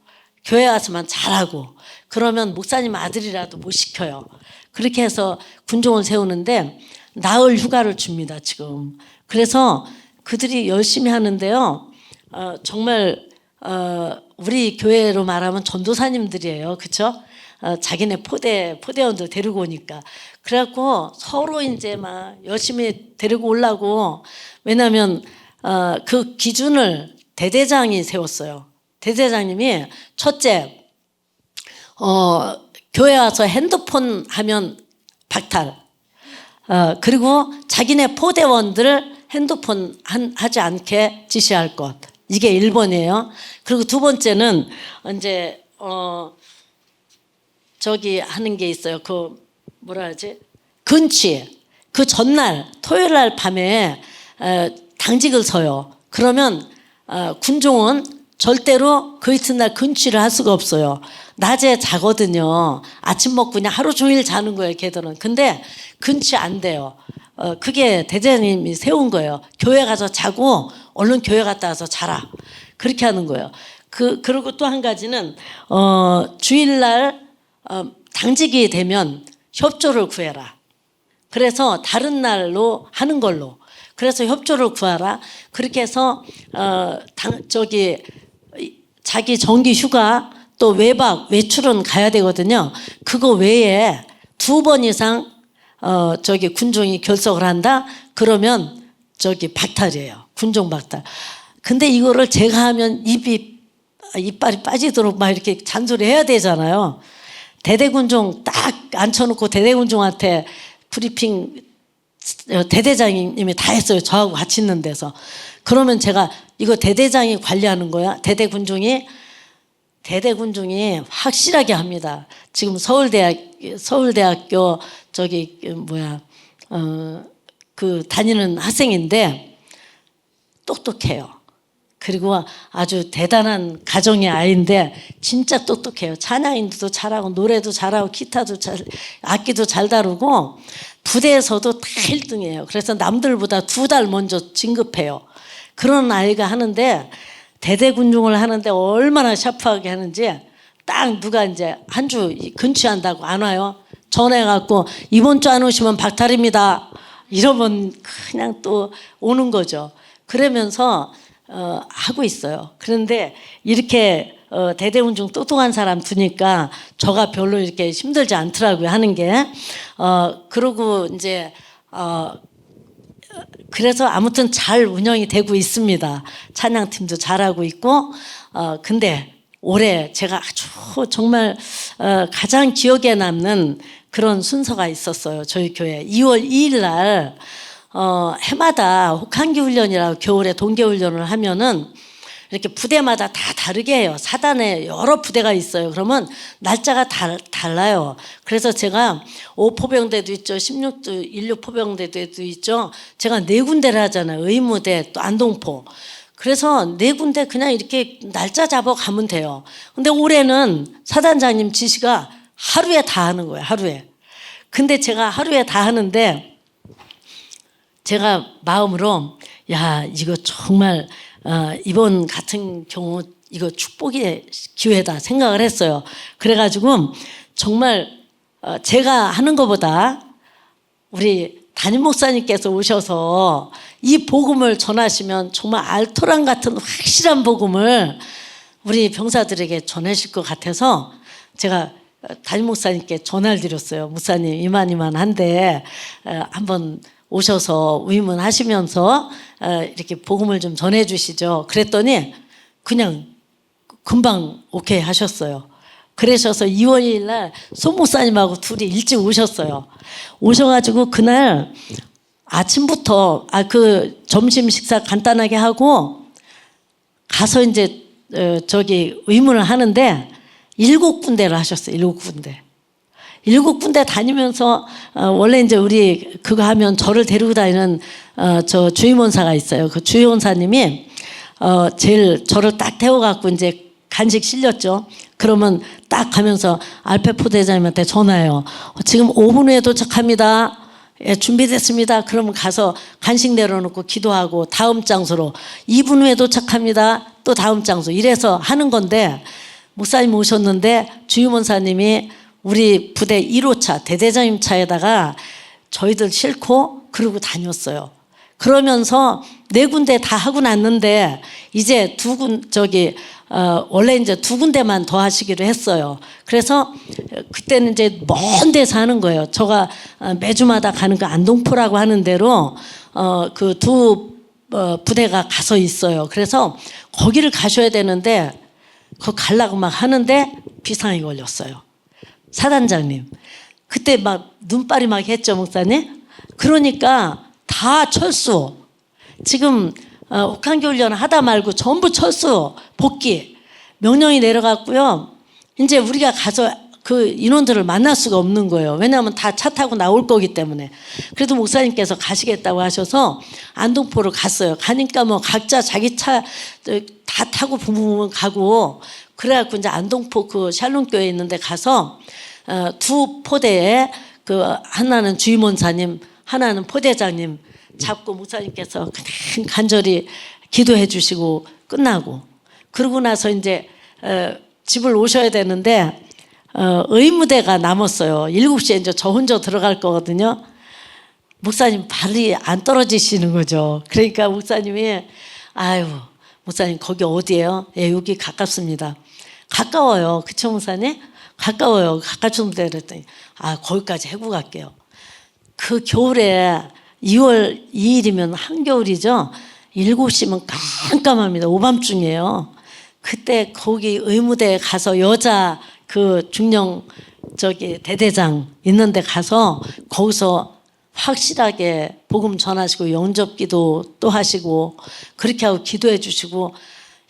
교회 와서만 잘하고 그러면 목사님 아들이라도 못 시켜요. 그렇게 해서 군종을 세우는데 나흘 휴가를 줍니다. 지금. 그래서 그들이 열심히 하는데요. 정말 우리 교회로 말하면 전도사님들이에요. 그렇죠? 자기네 포대원들 데리고 오니까. 그래갖고 서로 이제 막 열심히 데리고 오려고. 왜냐하면 그 기준을 대대장이 세웠어요. 대대장님이 첫째 교회 와서 핸드폰 하면 박탈. 그리고 자기네 포대원들 핸드폰 하지 않게 지시할 것. 이게 1번이에요. 그리고 두 번째는 이제 저기 하는 게 있어요. 그 뭐라 하지? 근치. 그 전날 토요일 날 밤에 당직을 서요. 그러면 군종은 절대로 그 이튿날 근치를 할 수가 없어요. 낮에 자거든요. 아침 먹고 그냥 하루 종일 자는 거예요, 걔들은. 근데 근치 안 돼요. 그게 대장님이 세운 거예요. 교회 가서 자고 얼른 교회 갔다 와서 자라. 그렇게 하는 거예요. 그리고 또 한 가지는 주일날 당직이 되면 협조를 구해라. 그래서 다른 날로 하는 걸로. 그래서 협조를 구하라. 그렇게 해서 자기 정기 휴가 또 외박 외출은 가야 되거든요. 그거 외에 2번 이상 군종이 결석을 한다. 그러면 박탈이에요. 군종 박탈. 근데 이거를 제가 하면 이빨이 빠지도록 막 이렇게 잔소리 해야 되잖아요. 대대군종 딱 앉혀놓고 대대군종한테 브리핑 대대장님이 다 했어요. 저하고 같이 있는 데서. 그러면 제가 이거 대대장이 관리하는 거야. 대대군종이 확실하게 합니다. 지금 서울대학교 다니는 학생인데 똑똑해요. 그리고 아주 대단한 가정의 아이인데 진짜 똑똑해요. 찬양인도 잘하고 노래도 잘하고 기타도 악기도 잘 다루고 부대에서도 다 1등이에요. 그래서 남들보다 2달 먼저 진급해요. 그런 아이가 하는데 대대군종을 하는데 얼마나 샤프하게 하는지 딱 누가 이제 한 주 근치한다고 안 와요. 전화해갖고 이번 주 안 오시면 박탈입니다. 이러면 그냥 또 오는 거죠. 그러면서 하고 있어요. 그런데 이렇게 대대군종 똑똑한 사람 두니까 저가 별로 이렇게 힘들지 않더라고요. 하는 게. 그러고 이제 그래서 아무튼 잘 운영이 되고 있습니다. 찬양팀도 잘하고 있고. 근데 올해 제가 아주 정말 가장 기억에 남는 그런 순서가 있었어요. 저희 교회 2월 2일 날 해마다 혹한기 훈련이라고 겨울에 동계 훈련을 하면은 이렇게 부대마다 다 다르게 해요. 사단에 여러 부대가 있어요. 그러면 날짜가 달라요. 그래서 제가 5포병대도 있죠. 16포병대도 있죠. 제가 4군데를 하잖아요. 의무대 또 안동포. 그래서 4군데 그냥 이렇게 날짜 잡아 가면 돼요. 근데 올해는 사단장님 지시가 하루에 다 하는 거예요. 하루에. 근데 제가 하루에 다 하는데 제가 마음으로 야 이거 정말 이번 같은 경우 이거 축복의 기회다 생각을 했어요. 그래가지고 정말 제가 하는 것보다 우리 담임 목사님께서 오셔서 이 복음을 전하시면 정말 알토란 같은 확실한 복음을 우리 병사들에게 전하실 것 같아서 제가 담임 목사님께 전화를 드렸어요. 목사님 이만한데 한번 오셔서 위문하시면서 이렇게 복음을 좀 전해주시죠. 그랬더니 그냥 금방 오케이 하셨어요. 그러셔서 2월 2일 날 손 목사님하고 둘이 일찍 오셨어요. 오셔가지고 그날 아침부터 그 점심 식사 간단하게 하고 가서 이제 저기 의문을 하는데 7군데를 하셨어요. 7군데. 7군데 다니면서 원래 이제 우리 그거 하면 저를 데리고 다니는 저 주임원사가 있어요. 그 주임원사님이 제일 저를 딱 태워갖고 이제 간식 실렸죠. 그러면 딱 가면서 알페포 대장님한테 전화해요. 지금 5분 후에 도착합니다. 예, 준비됐습니다. 그러면 가서 간식 내려놓고 기도하고 다음 장소로 2분 후에 도착합니다. 또 다음 장소 이래서 하는 건데 목사님 오셨는데 주임원사님이 우리 부대 1호차 대대장님 차에다가 저희들 싣고 그러고 다녔어요. 그러면서 4군데 다 하고 났는데 이제 원래 이제 2군데만 더 하시기로 했어요. 그래서 그때는 이제 먼 데서 하는 거예요. 제가 매주마다 가는 그 안동포라고 하는 데로 그 두 부대가 가서 있어요. 그래서 거기를 가셔야 되는데 그거 가려고 막 하는데 비상이 걸렸어요. 사단장님. 그때 막 눈발이 막 했죠, 목사님? 그러니까 다 철수. 지금 혹한기 훈련 하다 말고 전부 철수, 복귀. 명령이 내려갔고요. 이제 우리가 가서 그 인원들을 만날 수가 없는 거예요. 왜냐하면 다 차 타고 나올 거기 때문에. 그래도 목사님께서 가시겠다고 하셔서 안동포로 갔어요. 가니까 뭐 각자 자기 차 다 타고 부부분 가고 그래갖고 이제 안동포 그 샬롬교회 있는데 가서 두 포대에 그 하나는 주임원사님, 하나는 포대장님 잡고 목사님께서 그냥 간절히 기도해 주시고 끝나고 그러고 나서 이제 집을 오셔야 되는데 의무대가 남았어요. 7시에 이제 저 혼자 들어갈 거거든요. 목사님 발이 안 떨어지시는 거죠. 그러니까 목사님이 아유 목사님 거기 어디예요? 예, 여기 가깝습니다. 가까워요. 그쵸 목사님? 가까워요. 가깝습니다. 그랬더니 거기까지 해고 갈게요. 그 겨울에 2월 2일이면 한겨울이죠. 7시면 깜깜합니다. 오밤중이에요. 그때 거기 의무대에 가서 여자 그 중령 대대장 있는데 가서 거기서 확실하게 복음 전하시고 영접기도 또 하시고 그렇게 하고 기도해 주시고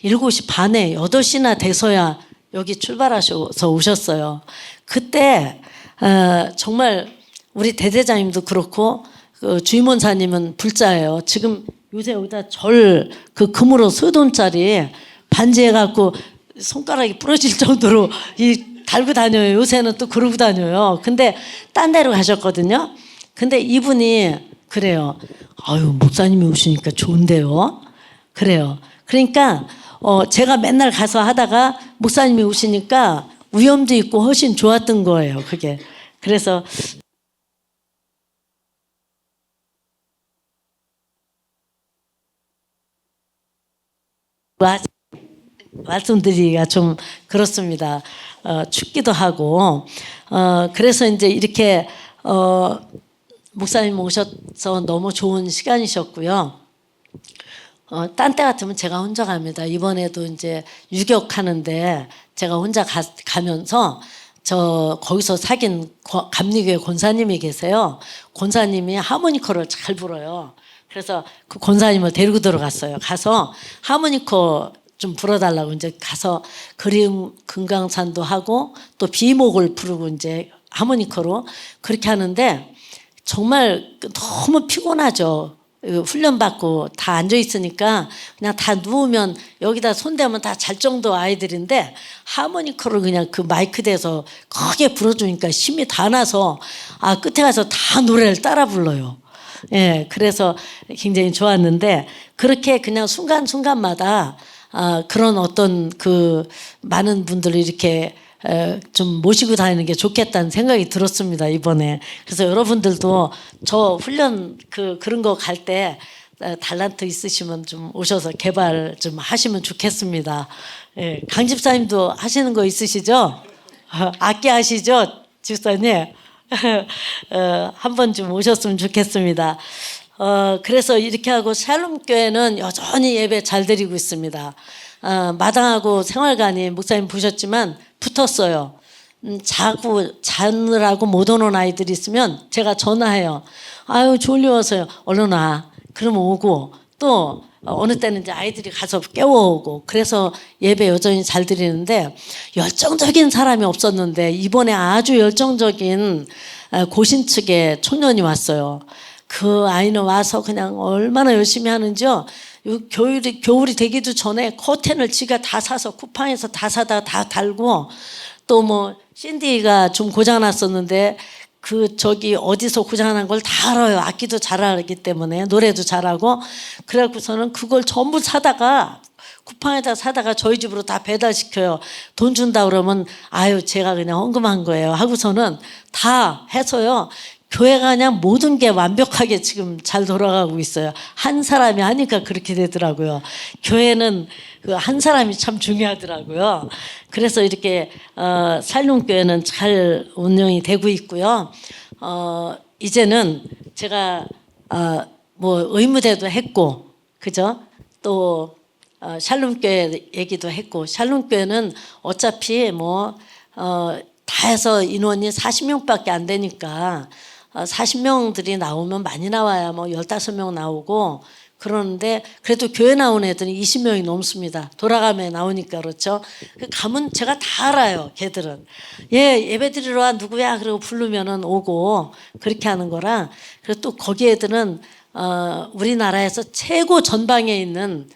7시 반에 8시나 돼서야 여기 출발하셔서 오셨어요. 그때 정말 우리 대대장님도 그렇고 그 주임원사님은 불자예요. 지금 요새 여기다 그 금으로 수돈짜리 반지해갖고 손가락이 부러질 정도로 달고 다녀요. 요새는 또 그러고 다녀요. 근데 딴 데로 가셨거든요. 근데 이분이 그래요. 아유 목사님이 오시니까 좋은데요. 그래요. 그러니까 제가 맨날 가서 하다가 목사님이 오시니까 위험도 있고 훨씬 좋았던 거예요. 그게. 그래서 말씀드리기가 좀 그렇습니다. 춥기도 하고 그래서 이제 이렇게 목사님 오셔서 너무 좋은 시간이셨고요. 딴 때 같으면 제가 혼자 갑니다. 이번에도 이제 유격하는데 제가 혼자 가면서 거기서 사귄 감리교회 권사님이 계세요. 권사님이 하모니커를 잘 불어요. 그래서 그 권사님을 데리고 들어갔어요. 가서 하모니커 좀 불어달라고 이제 가서 그림 금강산도 하고 또 비목을 부르고 이제 하모니커로 그렇게 하는데 정말 너무 피곤하죠. 훈련 받고 다 앉아 있으니까 그냥 다 누우면 여기다 손대면 다 잘 정도 아이들인데 하모니커를 그냥 그 마이크 대서 크게 불어주니까 힘이 다 나서 끝에 가서 다 노래를 따라 불러요. 예, 그래서 굉장히 좋았는데 그렇게 그냥 순간순간마다 그런 어떤 그 많은 분들을 이렇게 좀 모시고 다니는 게 좋겠다는 생각이 들었습니다, 이번에. 그래서 여러분들도 저 훈련 그런 거 갈 때 달란트 있으시면 좀 오셔서 개발 좀 하시면 좋겠습니다. 예, 강 집사님도 하시는 거 있으시죠? 악기 하시죠, 집사님? 한번 좀 오셨으면 좋겠습니다. 그래서 이렇게 하고 샬롬교회는 여전히 예배 잘 드리고 있습니다. 마당하고 생활관이 목사님 보셨지만 붙었어요. 자느라고 못 오는 아이들이 있으면 제가 전화해요. 아유 졸려워서요. 얼른 와. 그러면 오고 또 어느 때는 이제 아이들이 가서 깨워오고 그래서 예배 여전히 잘 드리는데 열정적인 사람이 없었는데 이번에 아주 열정적인 고신 측의 청년이 왔어요. 그 아이는 와서 그냥 얼마나 열심히 하는지요. 겨울이 되기도 전에 커튼을 지가 다 사서 쿠팡에서 다 사다가 다 달고 또 뭐 신디가 좀 고장났었는데 어디서 고장난 걸 다 알아요. 악기도 잘 알기 때문에 노래도 잘하고 그래갖고서는 그걸 전부 사다가 쿠팡에다 사다가 저희 집으로 다 배달시켜요. 돈 준다 그러면 아유 제가 그냥 헌금한 거예요 하고서는 다 해서요. 교회가 그냥 모든 게 완벽하게 지금 잘 돌아가고 있어요. 한 사람이 하니까 그렇게 되더라고요. 교회는 그 한 사람이 참 중요하더라고요. 그래서 이렇게 살림교회는 잘 운영이 되고 있고요. 이제는 제가 뭐 의무대도 했고, 그죠? 또 샬롬교회 얘기도 했고, 샬롬교회는 어차피 다 해서 인원이 40명밖에 안 되니까 40명들이 나오면 많이 나와야 15명 나오고 그러는데 그래도 교회 나오는 애들은 20명이 넘습니다. 돌아가며 나오니까 그렇죠. 가면 제가 다 알아요. 걔들은. 예배 드리러 와 누구야? 그러고 부르면은 오고 그렇게 하는 거라. 그리고 또 거기 애들은 우리나라에서 최고 전방에 있는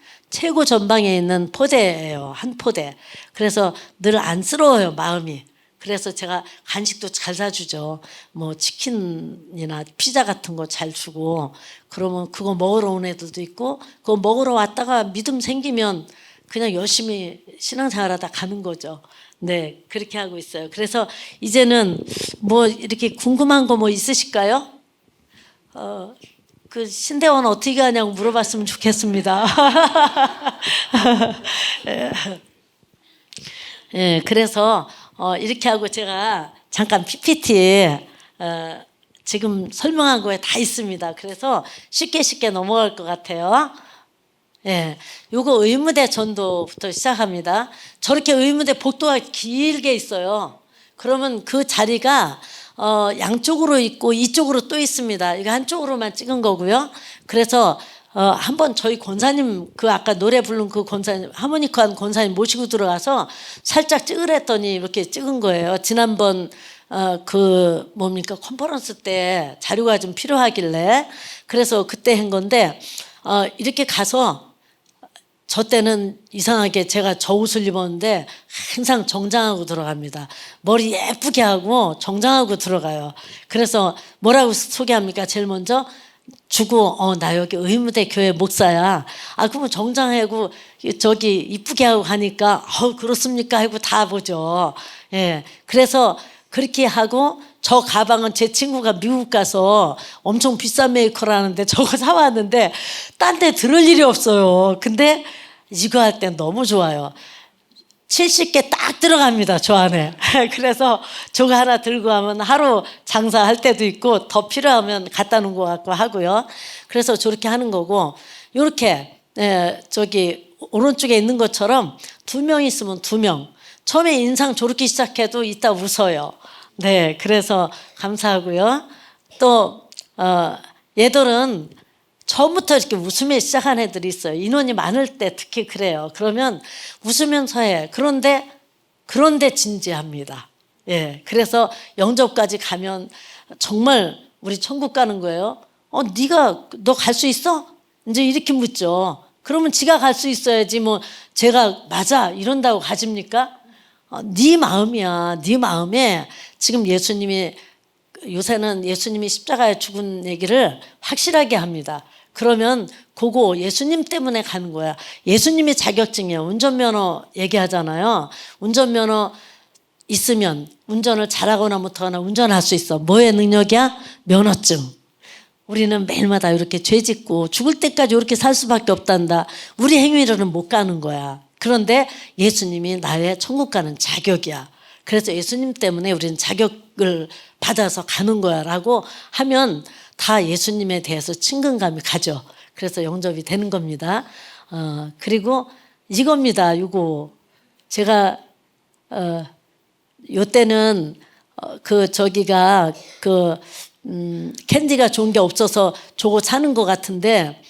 포대예요. 한 포대. 그래서 늘 안쓰러워요. 마음이. 그래서 제가 간식도 잘 사주죠. 뭐 치킨이나 피자 같은 거 잘 주고 그러면 그거 먹으러 온 애들도 있고 그거 먹으러 왔다가 믿음 생기면 그냥 열심히 신앙생활하다 가는 거죠. 네, 그렇게 하고 있어요. 그래서 이제는 뭐 이렇게 궁금한 거 뭐 있으실까요? 그 신대원 어떻게 하냐고 물어봤으면 좋겠습니다. 예, 그래서 이렇게 하고 제가 잠깐 PPT 지금 설명한 거에 다 있습니다. 그래서 쉽게 넘어갈 것 같아요. 예, 요거 의무대 전도부터 시작합니다. 저렇게 의무대 복도가 길게 있어요. 그러면 그 자리가 양쪽으로 있고 이쪽으로 또 있습니다. 이거 한쪽으로만 찍은 거고요. 그래서 한번 저희 권사님 아까 노래 부른 그 권사님 하모니카 한 권사님 모시고 들어가서 살짝 찍으랬더니 이렇게 찍은 거예요. 지난번 컨퍼런스 때 자료가 좀 필요하길래 그래서 그때 한 건데 이렇게 가서 저 때는 이상하게 제가 저 옷을 입었는데 항상 정장하고 들어갑니다. 머리 예쁘게 하고 정장하고 들어가요. 그래서 뭐라고 소개합니까? 제일 먼저 주고 나 여기 의무대 교회 목사야. 그러면 정장하고 저기 이쁘게 하고 가니까 그렇습니까? 하고 다 보죠. 예. 그래서 그렇게 하고 저 가방은 제 친구가 미국 가서 엄청 비싼 메이커라는데 저거 사왔는데 딴 데 들을 일이 없어요. 근데 이거 할 때 너무 좋아요. 70개 딱 들어갑니다. 저 안에. 그래서 저거 하나 들고 가면 하루 장사할 때도 있고 더 필요하면 갖다 놓은 것 같고 하고요. 그래서 저렇게 하는 거고 이렇게 저기 오른쪽에 있는 것처럼 2명 있으면 2명. 처음에 인상 저렇게 시작해도 이따 웃어요. 네, 그래서 감사하고요. 또 얘들은 처음부터 이렇게 웃으며 시작한 애들이 있어요. 인원이 많을 때 특히 그래요. 그러면 웃으면서 해. 그런데 진지합니다. 예. 그래서 영접까지 가면 정말 우리 천국 가는 거예요. 너 갈 수 있어? 이제 이렇게 묻죠. 그러면 지가 갈 수 있어야지 제가 맞아 이런다고 가집니까? 네 마음이야. 네 마음에 지금 요새는 예수님이 십자가에 죽은 얘기를 확실하게 합니다. 그러면 그거 예수님 때문에 가는 거야. 예수님이 자격증이야. 운전면허 얘기하잖아요. 운전면허 있으면 운전을 잘하거나 못하거나 운전할 수 있어. 뭐의 능력이야? 면허증. 우리는 매일마다 이렇게 죄 짓고 죽을 때까지 이렇게 살 수밖에 없단다. 우리 행위로는 못 가는 거야. 그런데 예수님이 나의 천국 가는 자격이야. 그래서 예수님 때문에 우리는 자격을 받아서 가는 거야 라고 하면 다 예수님에 대해서 친근감이 가죠. 그래서 영접이 되는 겁니다. 그리고 이겁니다. 이거 제가 요때는 캔디가 좋은 게 없어서 저거 사는 것 같은데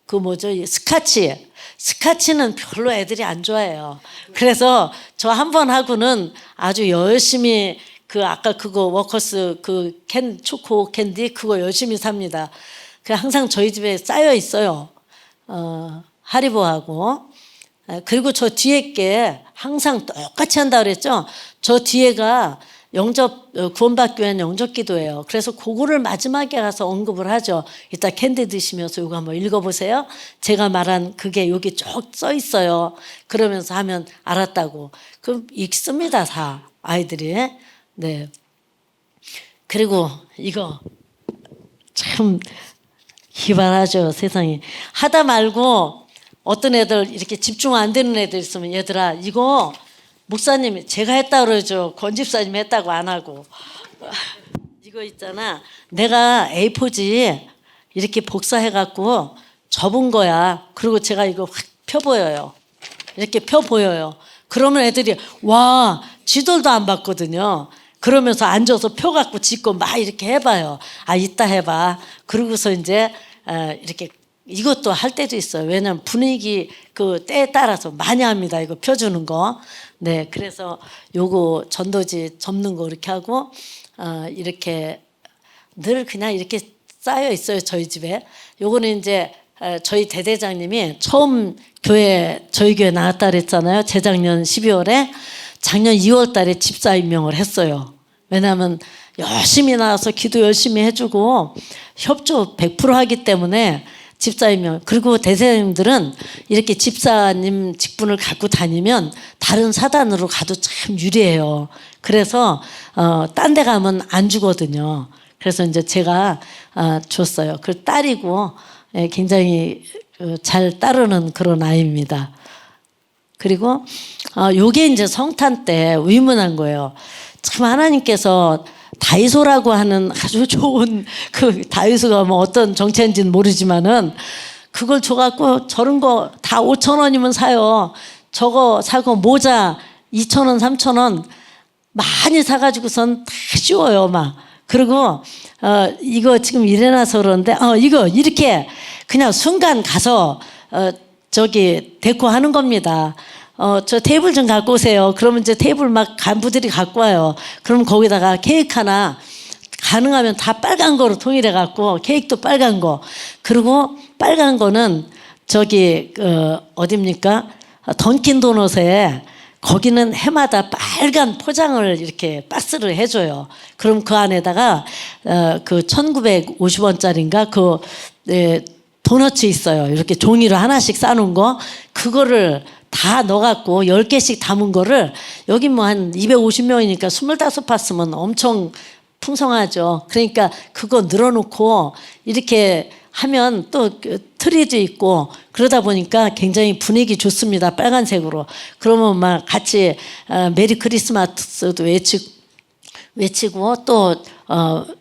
그 뭐죠? 이 스카치는 별로 애들이 안 좋아해요. 그래서 저 한 번 하고는 아주 열심히 그 아까 그거 워커스 그 초코 캔디 그거 열심히 삽니다. 그 항상 저희 집에 쌓여 있어요. 하리보하고. 그리고 저 뒤에 게 항상 똑같이 한다 그랬죠. 저 뒤에가 영접 구원받기 위한 영접 기도예요. 그래서 그거를 마지막에 가서 언급을 하죠. 이따 캔디 드시면서 이거 한번 읽어보세요. 제가 말한 그게 여기 쭉 써 있어요. 그러면서 하면 알았다고. 그럼 읽습니다, 다 아이들이. 네. 그리고 이거 참 기발하죠, 세상에. 하다 말고 어떤 애들 이렇게 집중 안 되는 애들 있으면 얘들아 이거 목사님이 제가 했다 그러죠. 권 집사님이 했다고 안 하고. 이거 있잖아. 내가 A4지 이렇게 복사해갖고 접은 거야. 그리고 제가 이거 확 펴보여요. 이렇게 펴보여요. 그러면 애들이 와 지도도 안 봤거든요. 그러면서 앉아서 펴갖고 짓고 막 이렇게 해봐요. 아 이따 해봐. 그러고서 이제 이렇게 이것도 할 때도 있어요. 왜냐면 분위기 그 때에 따라서 많이 합니다. 이거 펴주는 거. 네, 그래서 요거 전도지 접는 거 이렇게 하고 이렇게 늘 그냥 이렇게 쌓여 있어요. 저희 집에. 요거는 이제 저희 대대장님이 처음 저희 교회 나왔다 그랬잖아요. 재작년 12월에 작년 2월 달에 집사 임명을 했어요. 왜냐하면 열심히 나와서 기도 열심히 해주고 협조 100% 하기 때문에 집사이면. 그리고 대세님들은 이렇게 집사님 직분을 갖고 다니면 다른 사단으로 가도 참 유리해요. 그래서 딴 데 가면 안 주거든요. 그래서 이제 제가 줬어요. 그 딸이고 굉장히 잘 따르는 그런 아이입니다. 그리고 요게 이제 성탄 때 위문한 거예요. 참 하나님께서 다이소라고 하는 아주 좋은 그 다이소가 뭐 어떤 정체인지는 모르지만은 그걸 줘갖고 저런 거 다 5,000원이면 사요. 저거 사고 모자 2,000원, 3,000원 많이 사가지고선 다 씌워요 막. 그리고 이거 지금 일어나서 그러는데 이거 이렇게 그냥 순간 가서 저기 데코 하는 겁니다. 저 테이블 좀 갖고 오세요. 그러면 이제 테이블 막 간부들이 갖고 와요. 그럼 거기다가 케이크 하나 가능하면 다 빨간 거로 통일해 갖고 케이크도 빨간 거. 그리고 빨간 거는 저기 어딥니까? 던킨 도넛에 거기는 해마다 빨간 포장을 이렇게 박스를 해줘요. 그럼 그 안에다가 그 1,950원짜리인가 그 도넛이 있어요. 이렇게 종이로 하나씩 싸놓은 거. 그거를 다 넣어갖고 10개씩 담은 거를 여기 뭐 한 250명이니까 25파스면 엄청 풍성하죠. 그러니까 그거 늘어놓고 이렇게 하면 또 트리도 있고 그러다 보니까 굉장히 분위기 좋습니다. 빨간색으로. 그러면 막 같이 메리 크리스마스도 외치고 또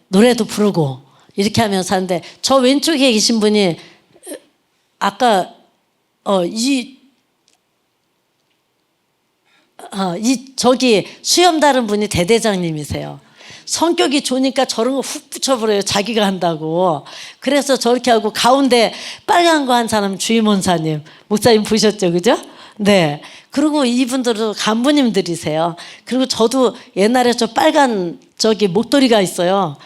노래도 부르고 이렇게 하면서 하는데 저 왼쪽에 계신 분이 아까 저기 수염 다른 분이 대대장님이세요. 성격이 좋으니까 저런 거 훅 붙여버려요. 자기가 한다고. 그래서 저렇게 하고 가운데 빨간 거 한 사람 주임원사님. 목사님 보셨죠? 그죠? 네. 그리고 이분들도 간부님들이세요. 그리고 저도 옛날에 저 빨간 저기 목도리가 있어요.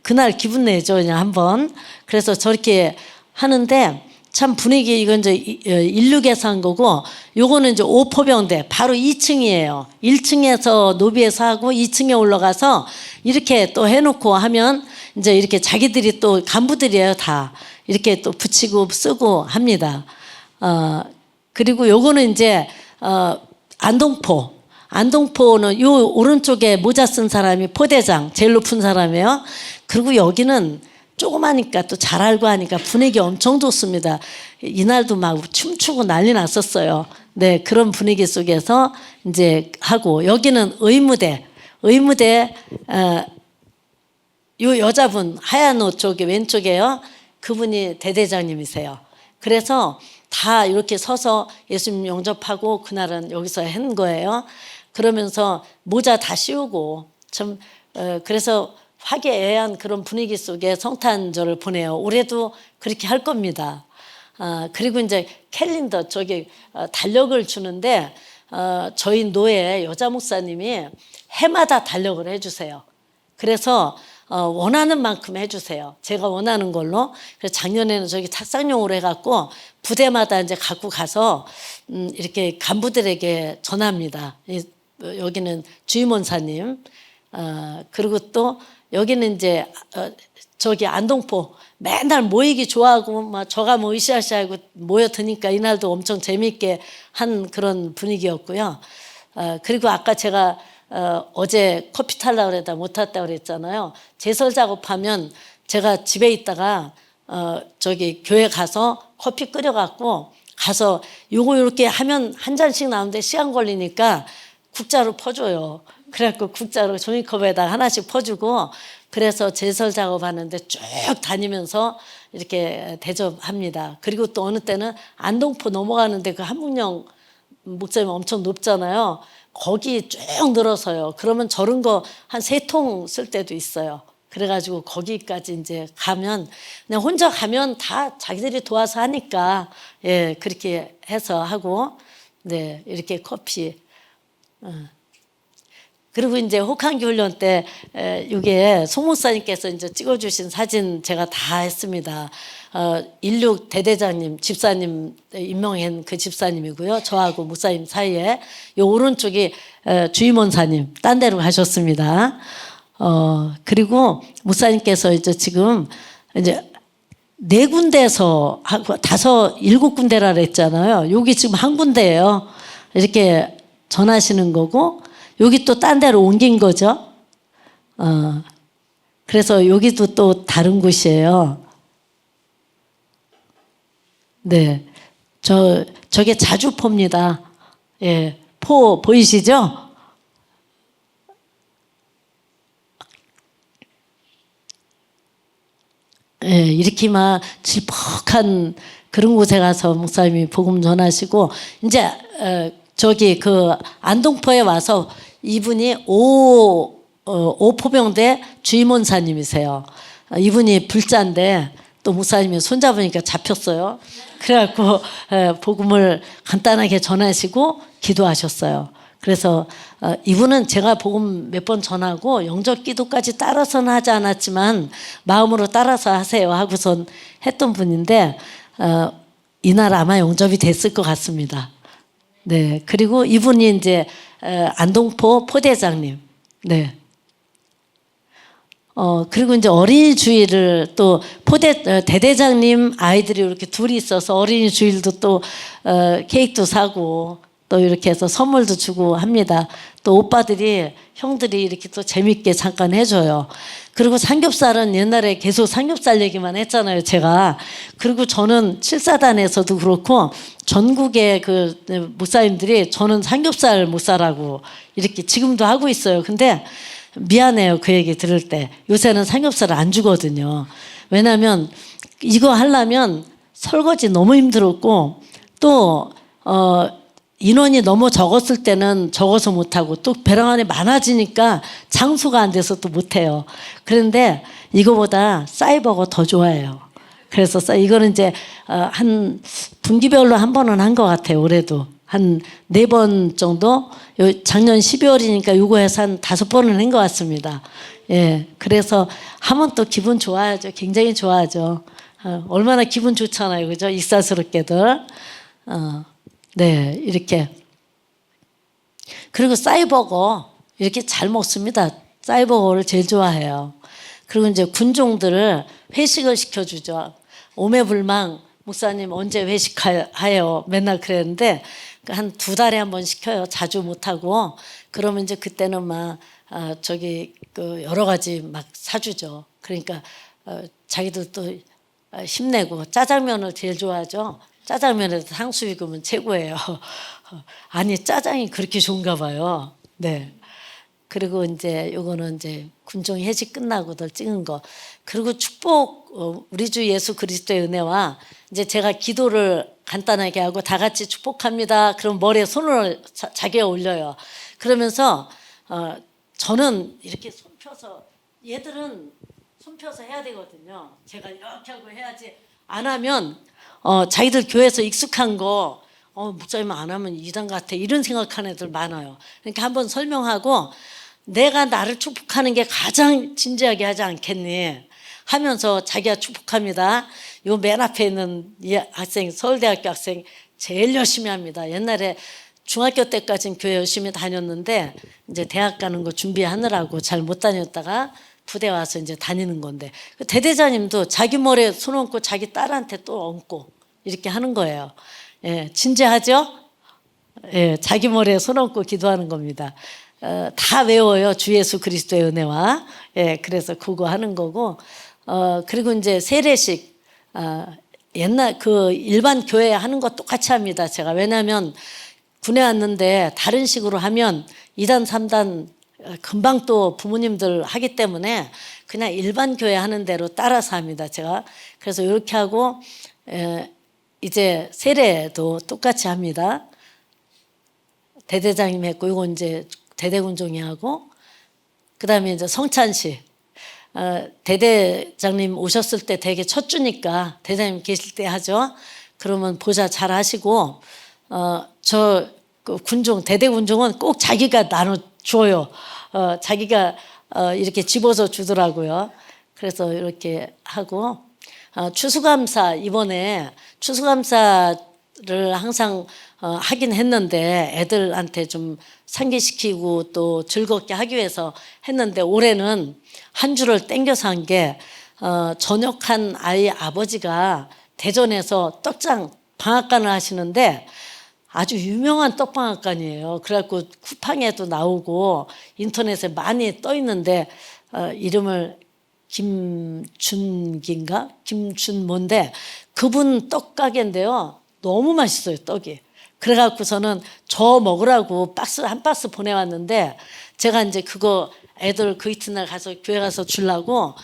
그날 기분 내죠. 그냥 한번. 그래서 저렇게 하는데 참 분위기 이건 이제 16에서 한 거고 요거는 이제 오포병대 바로 2층이에요. 1층에서 노비에서 하고 2층에 올라가서 이렇게 또 해놓고 하면 이제 이렇게 자기들이 또 간부들이에요. 다 이렇게 또 붙이고 쓰고 합니다. 그리고 요거는 이제 안동포는 요 오른쪽에 모자 쓴 사람이 포대장 제일 높은 사람이에요. 그리고 여기는 조그마니까 또 잘 알고 하니까 분위기 엄청 좋습니다. 이날도 막 춤추고 난리 났었어요. 네, 그런 분위기 속에서 이제 하고 여기는 의무대 요 여자분 하얀 옷 쪽에 왼쪽에요. 그분이 대대장님이세요. 그래서 다 이렇게 서서 예수님 영접하고 그날은 여기서 한 거예요. 그러면서 모자 다 씌우고 참 그래서 화기애애한 그런 분위기 속에 성탄절을 보내요. 올해도 그렇게 할 겁니다. 그리고 이제 캘린더 저기 달력을 주는데 저희 노예 여자 목사님이 해마다 달력을 해주세요. 그래서 원하는 만큼 해주세요. 제가 원하는 걸로. 그래서 작년에는 저기 착상용으로 해갖고 부대마다 이제 갖고 가서 이렇게 간부들에게 전합니다. 여기는 주임원사님, 그리고 또 여기는 이제 저기 안동포 맨날 모이기 좋아하고 막 저가 뭐 으쌰으쌰하고 모여드니까 이날도 엄청 재미있게 한 그런 분위기였고요. 그리고 아까 제가 어제 커피 타려고 그러다 못 탔다고 그랬잖아요. 제설 작업하면 제가 집에 있다가 저기 교회 가서 커피 끓여갖고 가서 요거 이렇게 하면 한 잔씩 나오는데 시간 걸리니까 국자로 퍼줘요. 그래갖고 국자로 종이컵에다 하나씩 퍼주고 그래서 제설 작업하는데 쭉 다니면서 이렇게 대접합니다. 그리고 또 어느 때는 안동포 넘어가는데 그 한문영 목사님 엄청 높잖아요. 거기 쭉 늘어서요. 그러면 저런 거 한 3통 쓸 때도 있어요. 그래가지고 거기까지 이제 가면 그냥 혼자 가면 다 자기들이 도와서 하니까 예 그렇게 해서 하고 네 이렇게 커피. 그리고 이제 혹한기 훈련 때 이게 송 목사님께서 이제 찍어주신 사진 제가 다 했습니다. 16 대대장님 집사님 임명한 그 집사님이고요. 저하고 목사님 사이에 요 오른쪽이 주임원사님 딴 데로 가셨습니다. 그리고 목사님께서 이제 지금 이제 4군데에서 하고 7군데라 그랬잖아요. 여기 지금 한 군데예요. 이렇게 전하시는 거고 여기 또 딴 데로 옮긴 거죠. 그래서 여기도 또 다른 곳이에요. 네. 저게 자주포입니다. 예. 포 보이시죠? 예, 이렇게 막 질퍽한 그런 곳에 가서 목사님이 복음 전하시고 이제 저기 그 안동포에 와서 이분이 오포병대 주임원사님이세요. 이분이 불자인데 또 목사님이 손잡으니까 잡혔어요. 그래갖고 복음을 간단하게 전하시고 기도하셨어요. 그래서 이분은 제가 복음 몇 번 전하고 영접 기도까지 따라서는 하지 않았지만 마음으로 따라서 하세요 하고선 했던 분인데 이날 아마 영접이 됐을 것 같습니다. 네, 그리고 이분이 이제 안동포 포대장님. 네. 그리고 이제 어린이 주일을 또 대대장님 아이들이 이렇게 둘이 있어서 어린이 주일도 또 케이크도 사고 또 이렇게 해서 선물도 주고 합니다. 또 오빠들이 형들이 이렇게 또 재밌게 잠깐 해줘요. 그리고 삼겹살은 옛날에 계속 삼겹살 얘기만 했잖아요, 제가. 그리고 저는 7사단에서도 그렇고 전국의 그 목사님들이 저는 삼겹살 못 사라고 이렇게 지금도 하고 있어요. 근데 미안해요, 그 얘기 들을 때. 요새는 삼겹살을 안 주거든요. 왜냐하면 이거 하려면 설거지 너무 힘들었고 또 인원이 너무 적었을 때는 적어서 못하고 또 배랑 안에 많아지니까 장소가 안 돼서 또 못해요. 그런데 이거보다 싸이버거 더 좋아해요. 그래서 이거는 이제 한 분기별로 한 번은 한 것 같아요. 올해도 한 4번 정도. 작년 12월이니까 이거 해서 한 5번은 한 것 같습니다. 예, 그래서 하면 또 기분 좋아하죠. 굉장히 좋아하죠. 얼마나 기분 좋잖아요, 그죠? 익살스럽게들. 네, 이렇게. 그리고 싸이버거 이렇게 잘 먹습니다. 싸이버거를 제일 좋아해요. 그리고 이제 군종들을 회식을 시켜주죠. 오매불망 목사님 언제 회식해요? 맨날 그랬는데 한 2달에 한 번 시켜요. 자주 못하고. 그러면 이제 그때는 막 저기 그 여러 가지 막 사주죠. 그러니까 자기들 또 힘내고 짜장면을 제일 좋아하죠. 짜장면에서 탕수육이면 최고예요. 아니 짜장이 그렇게 좋은가 봐요. 네. 그리고 이제 요거는 이제 군종 회식 끝나고들 찍은 거. 그리고 축복 우리 주 예수 그리스도의 은혜와 이제 제가 기도를 간단하게 하고 다 같이 축복합니다. 그럼 머리에 손을 자기가 올려요. 그러면서 저는 이렇게 손 펴서 얘들은 손 펴서 해야 되거든요. 제가 이렇게 하고 해야지 안 하면 자기들 교회에서 익숙한 거 목사님 안 하면 이단 같아 이런 생각하는 애들 많아요. 그러니까 한번 설명하고 내가 나를 축복하는 게 가장 진지하게 하지 않겠니 하면서 자기가 축복합니다. 요 맨 앞에 있는 이 학생 서울대학교 학생 제일 열심히 합니다. 옛날에 중학교 때까지는 교회 열심히 다녔는데 이제 대학 가는 거 준비하느라고 잘 못 다녔다가 부대 와서 이제 다니는 건데 그 대대장님도 자기 머리에 손 얹고 자기 딸한테 또 얹고 이렇게 하는 거예요. 예, 진지하죠? 예, 자기 머리에 손 얹고 기도하는 겁니다. 다 외워요. 주 예수 그리스도의 은혜와. 예, 그래서 그거 하는 거고. 그리고 이제 세례식, 옛날 그 일반 교회 하는 거 똑같이 합니다. 제가. 왜냐하면 군에 왔는데 다른 식으로 하면 2단, 3단 금방 또 부모님들 하기 때문에 그냥 일반 교회 하는 대로 따라서 합니다. 제가. 그래서 이렇게 하고, 이제 세례도 똑같이 합니다. 대대장님 했고, 이거 이제 대대군종이 하고, 그 다음에 이제 성찬식. 대대장님 오셨을 때 되게 첫 주니까 대대장님 계실 때 하죠. 그러면 보좌 잘 하시고, 그 군종, 대대군종은 꼭 자기가 나눠줘요. 자기가 이렇게 집어서 주더라고요. 그래서 이렇게 하고, 추수감사, 이번에 추수감사를 항상 하긴 했는데 애들한테 좀 상기시키고 또 즐겁게 하기 위해서 했는데 올해는 한 주를 땡겨서 한 게 전역한 아이 아버지가 대전에서 떡장 방앗간을 하시는데 아주 유명한 떡방앗간이에요. 그래갖고 쿠팡에도 나오고 인터넷에 많이 떠 있는데 이름을 김준기인가? 김준모인데 그분 떡가게인데요. 너무 맛있어요, 떡이. 그래갖고서는 저 먹으라고 한 박스 보내왔는데 제가 이제 그거 애들 그 이튿날 가서 교회 가서 주려고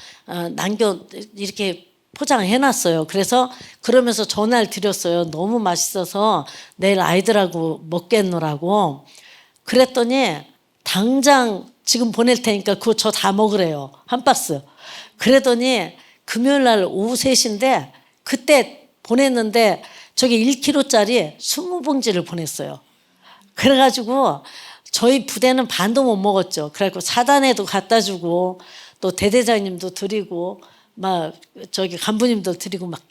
이렇게 포장해놨어요. 그래서 그러면서 전화를 드렸어요. 너무 맛있어서 내일 아이들하고 먹겠노라고. 그랬더니 당장 지금 보낼 테니까 그거 저 다 먹으래요. 한 박스. 그러더니 금요일 날 오후 3시인데 그때 보냈는데 저기 1kg짜리 20봉지를 보냈어요. 그래가지고 저희 부대는 반도 못 먹었죠. 그래갖고 사단에도 갖다 주고 또 대대장님도 드리고 막 저기 간부님도 드리고 막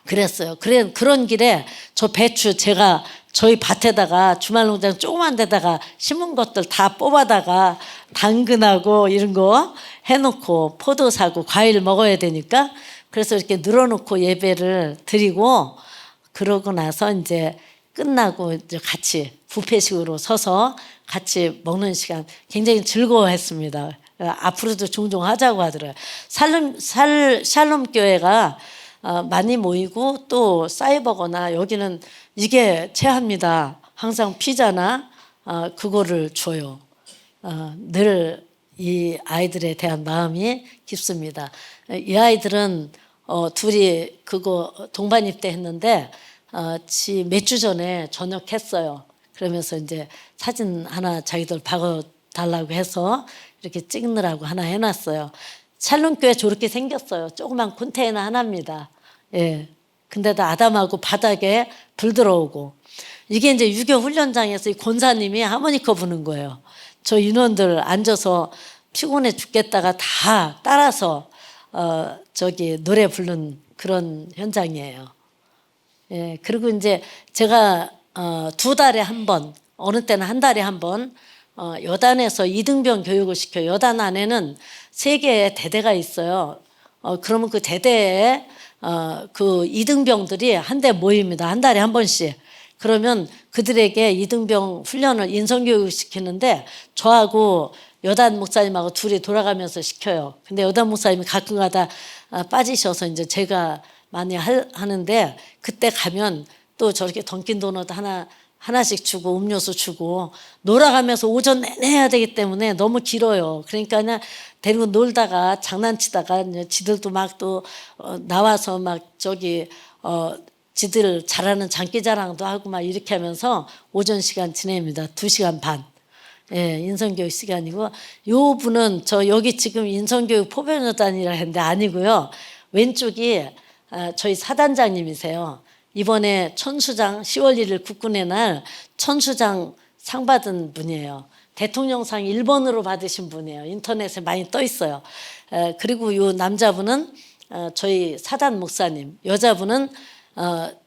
그랬어요. 그런 길에 저 배추 제가 저희 밭에다가 주말농장 조그만 데다가 심은 것들 다 뽑아다가 당근하고 이런 거 해놓고 포도 사고 과일 먹어야 되니까 그래서 이렇게 늘어놓고 예배를 드리고 그러고 나서 이제 끝나고 이제 같이 뷔페식으로 서서 같이 먹는 시간 굉장히 즐거워했습니다. 앞으로도 종종 하자고 하더라고요. 샬롬 교회가 많이 모이고 또 사이버거나 여기는 이게 최합니다. 항상 피자나 그거를 줘요. 늘 이 아이들에 대한 마음이 깊습니다. 이 아이들은 둘이 그거 동반 입대했는데 몇 주 전에 전역했어요. 그러면서 이제 사진 하나 자기들 박아달라고 해서 이렇게 찍느라고 하나 해놨어요. 샬롬교회 저렇게 생겼어요. 조그만 컨테이너 하나입니다. 예. 근데도 아담하고 바닥에 불 들어오고. 이게 이제 유교 훈련장에서 이 권사님이 하모니커 부는 거예요. 저 인원들 앉아서 피곤해 죽겠다가 다 따라서 저기 노래 부르는 그런 현장이에요. 예. 그리고 이제 제가 2달에 한 번, 어느 때는 한 달에 한 번 여단에서 이등병 교육을 시켜요. 여단 안에는 3개의 대대가 있어요. 그러면 그 대대에 그 이등병들이 한데 모입니다. 한 달에 한 번씩. 그러면 그들에게 이등병 훈련을 인성교육을 시키는데 저하고 여단 목사님하고 둘이 돌아가면서 시켜요. 근데 여단 목사님이 가끔가다 빠지셔서 이제 제가 많이 하는데 그때 가면 또 저렇게 던킨 도넛 하나씩 주고 음료수 주고 놀아가면서 오전 내내 해야 되기 때문에 너무 길어요. 그러니까 그냥 데리고 놀다가 장난치다가 지들도 막 또 나와서 막 저기 지들 잘하는 장기자랑도 하고 막 이렇게 하면서 오전 시간 지냅니다. 2시간 반. 예, 인성교육 시간이고 요 분은 저 여기 지금 인성교육 포변여단이라 했는데 아니고요. 왼쪽이 저희 사단장님이세요. 이번에 천수장 10월 1일 국군의 날 천수장 상 받은 분이에요. 대통령상 1번으로 받으신 분이에요. 인터넷에 많이 떠 있어요. 그리고 이 남자분은 저희 사단 목사님, 여자분은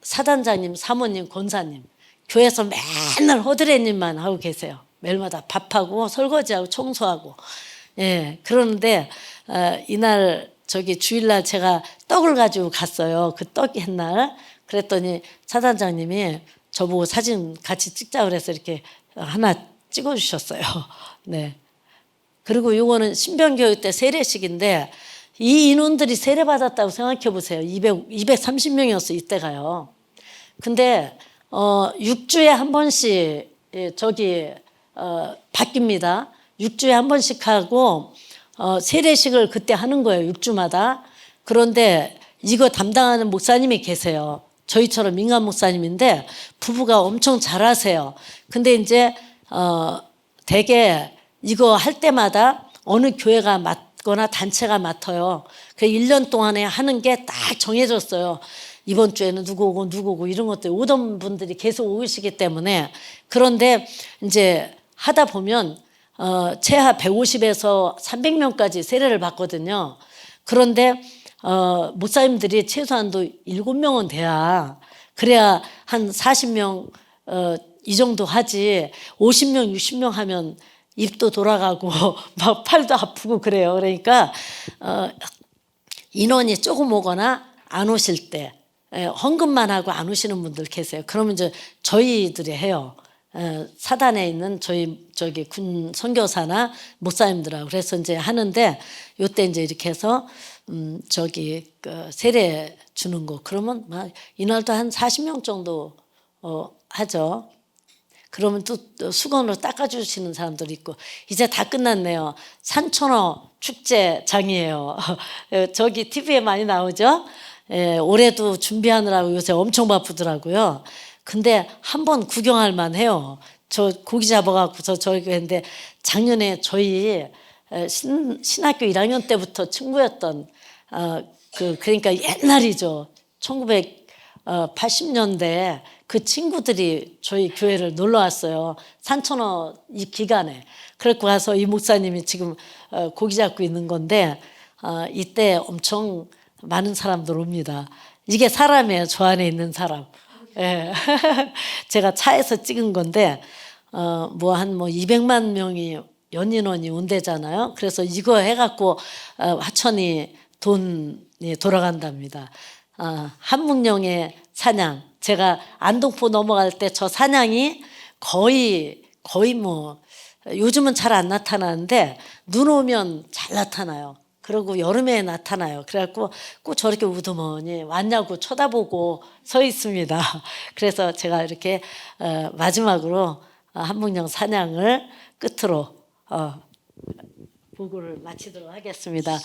사단장님, 사모님, 권사님. 교회에서 맨날 허드렛일만 하고 계세요. 매일마다 밥하고 설거지하고 청소하고. 예, 그러는데 이날 저기 주일날 제가 떡을 가지고 갔어요. 그 떡 옛날. 그랬더니 사단장님이 저보고 사진 같이 찍자 그래서 이렇게 하나 찍어주셨어요. 네. 그리고 이거는 신병교육 때 세례식인데 이 인원들이 세례 받았다고 생각해 보세요. 230명이었어 이때가요. 근데 6주에 한 번씩 저기 바뀝니다. 6주에 한 번씩 하고 세례식을 그때 하는 거예요. 6주마다. 그런데 이거 담당하는 목사님이 계세요. 저희처럼 민간 목사님인데 부부가 엄청 잘하세요. 근데 이제 대개 이거 할 때마다 어느 교회가 맡거나 단체가 맡아요. 그 1년 동안에 하는 게 딱 정해졌어요. 이번 주에는 누구 오고 이런 것들 오던 분들이 계속 오시기 때문에. 그런데 이제 하다 보면 최하 150에서 300명까지 세례를 받거든요. 그런데 목사님들이 최소한도 7명은 돼야 그래야 한 40명 이 정도 하지 50명 60명 하면 입도 돌아가고 막 팔도 아프고 그래요. 그러니까 인원이 조금 오거나 안 오실 때 헌금만 하고 안 오시는 분들 계세요. 그러면 이제 저희들이 해요. 사단에 있는 저기 군 선교사나 목사님들하고 그래서 이제 하는데 요때 이제 이렇게 해서 저기 그 세례 주는 거 그러면 막 이날도 한 40명 정도 하죠. 그러면 또 수건으로 닦아주시는 사람들이 있고 이제 다 끝났네요. 산천어 축제장이에요. 저기 TV에 많이 나오죠. 올해도 준비하느라고 요새 엄청 바쁘더라고요. 근데 한번 구경할 만해요. 저 고기 잡아갖고서 저기 했는데 작년에 저희 신학교 1학년 때부터 친구였던 그러니까 옛날이죠. 1980년대 그 친구들이 저희 교회를 놀러 왔어요. 산천어 이 기간에. 그래서 가서 이 목사님이 지금 고기 잡고 있는 건데 이때 엄청 많은 사람들 옵니다. 이게 사람이에요. 저 안에 있는 사람. 예. 제가 차에서 찍은 건데 한 200만 명이 연인원이 온대잖아요. 그래서 이거 해갖고 화천이 돈이 돌아간답니다. 한묵령의 사냥. 제가 안동포 넘어갈 때 저 사냥이 거의 요즘은 잘 안 나타나는데 눈 오면 잘 나타나요. 그리고 여름에 나타나요. 그래갖고 꼭 저렇게 우두머니 왔냐고 쳐다보고 서 있습니다. 그래서 제가 이렇게 마지막으로 한묵령 사냥을 끝으로 보고를 마치도록 하겠습니다.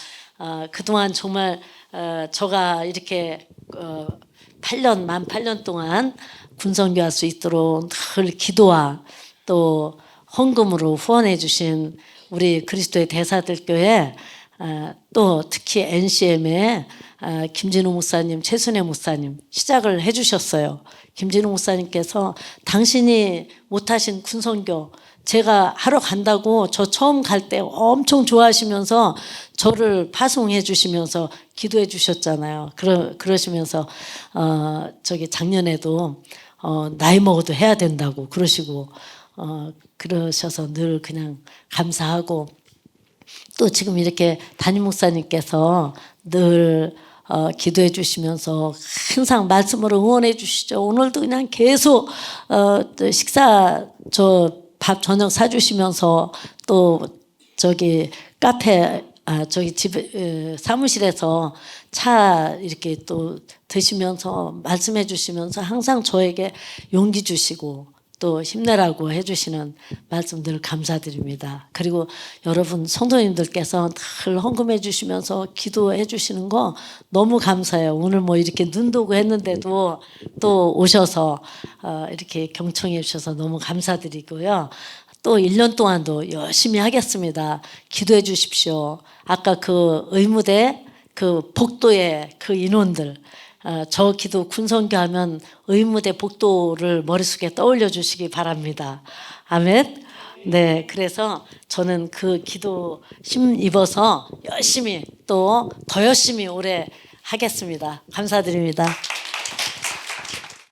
그동안 정말 저가 이렇게 8년, 8년 동안 군선교할 수 있도록 늘 기도와 또 헌금으로 후원해 주신 우리 그리스도의 대사들 교회 또 특히 NCM의 김진우 목사님, 최순애 목사님 시작을 해 주셨어요. 김진우 목사님께서 당신이 못하신 군선교 제가 하러 간다고 저 처음 갈 때 엄청 좋아하시면서 저를 파송해 주시면서 기도해 주셨잖아요. 그러시면서 저기 작년에도 나이 먹어도 해야 된다고 그러시고 그러셔서 늘 그냥 감사하고 또 지금 이렇게 담임 목사님께서 늘 기도해 주시면서 항상 말씀으로 응원해 주시죠. 오늘도 그냥 계속 식사 밥 저녁 사주시면서 또 저기 카페 저기 집 사무실에서 차 이렇게 또 드시면서 말씀해 주시면서 항상 저에게 용기 주시고 또 힘내라고 해주시는 말씀들 감사드립니다. 그리고 여러분 성도님들께서 늘 헌금해 주시면서 기도해 주시는 거 너무 감사해요. 오늘 이렇게 눈도 오고 했는데도 또 오셔서 이렇게 경청해 주셔서 너무 감사드리고요. 또 1년 동안도 열심히 하겠습니다. 기도해 주십시오. 아까 그 의무대 그 복도의 그 인원들 저 기도 군선교하면 의무대 복도를 머릿속에 떠올려 주시기 바랍니다. 아멘. 네, 그래서 저는 그 기도 힘입어서 열심히 또 더 열심히 올해 하겠습니다. 감사드립니다.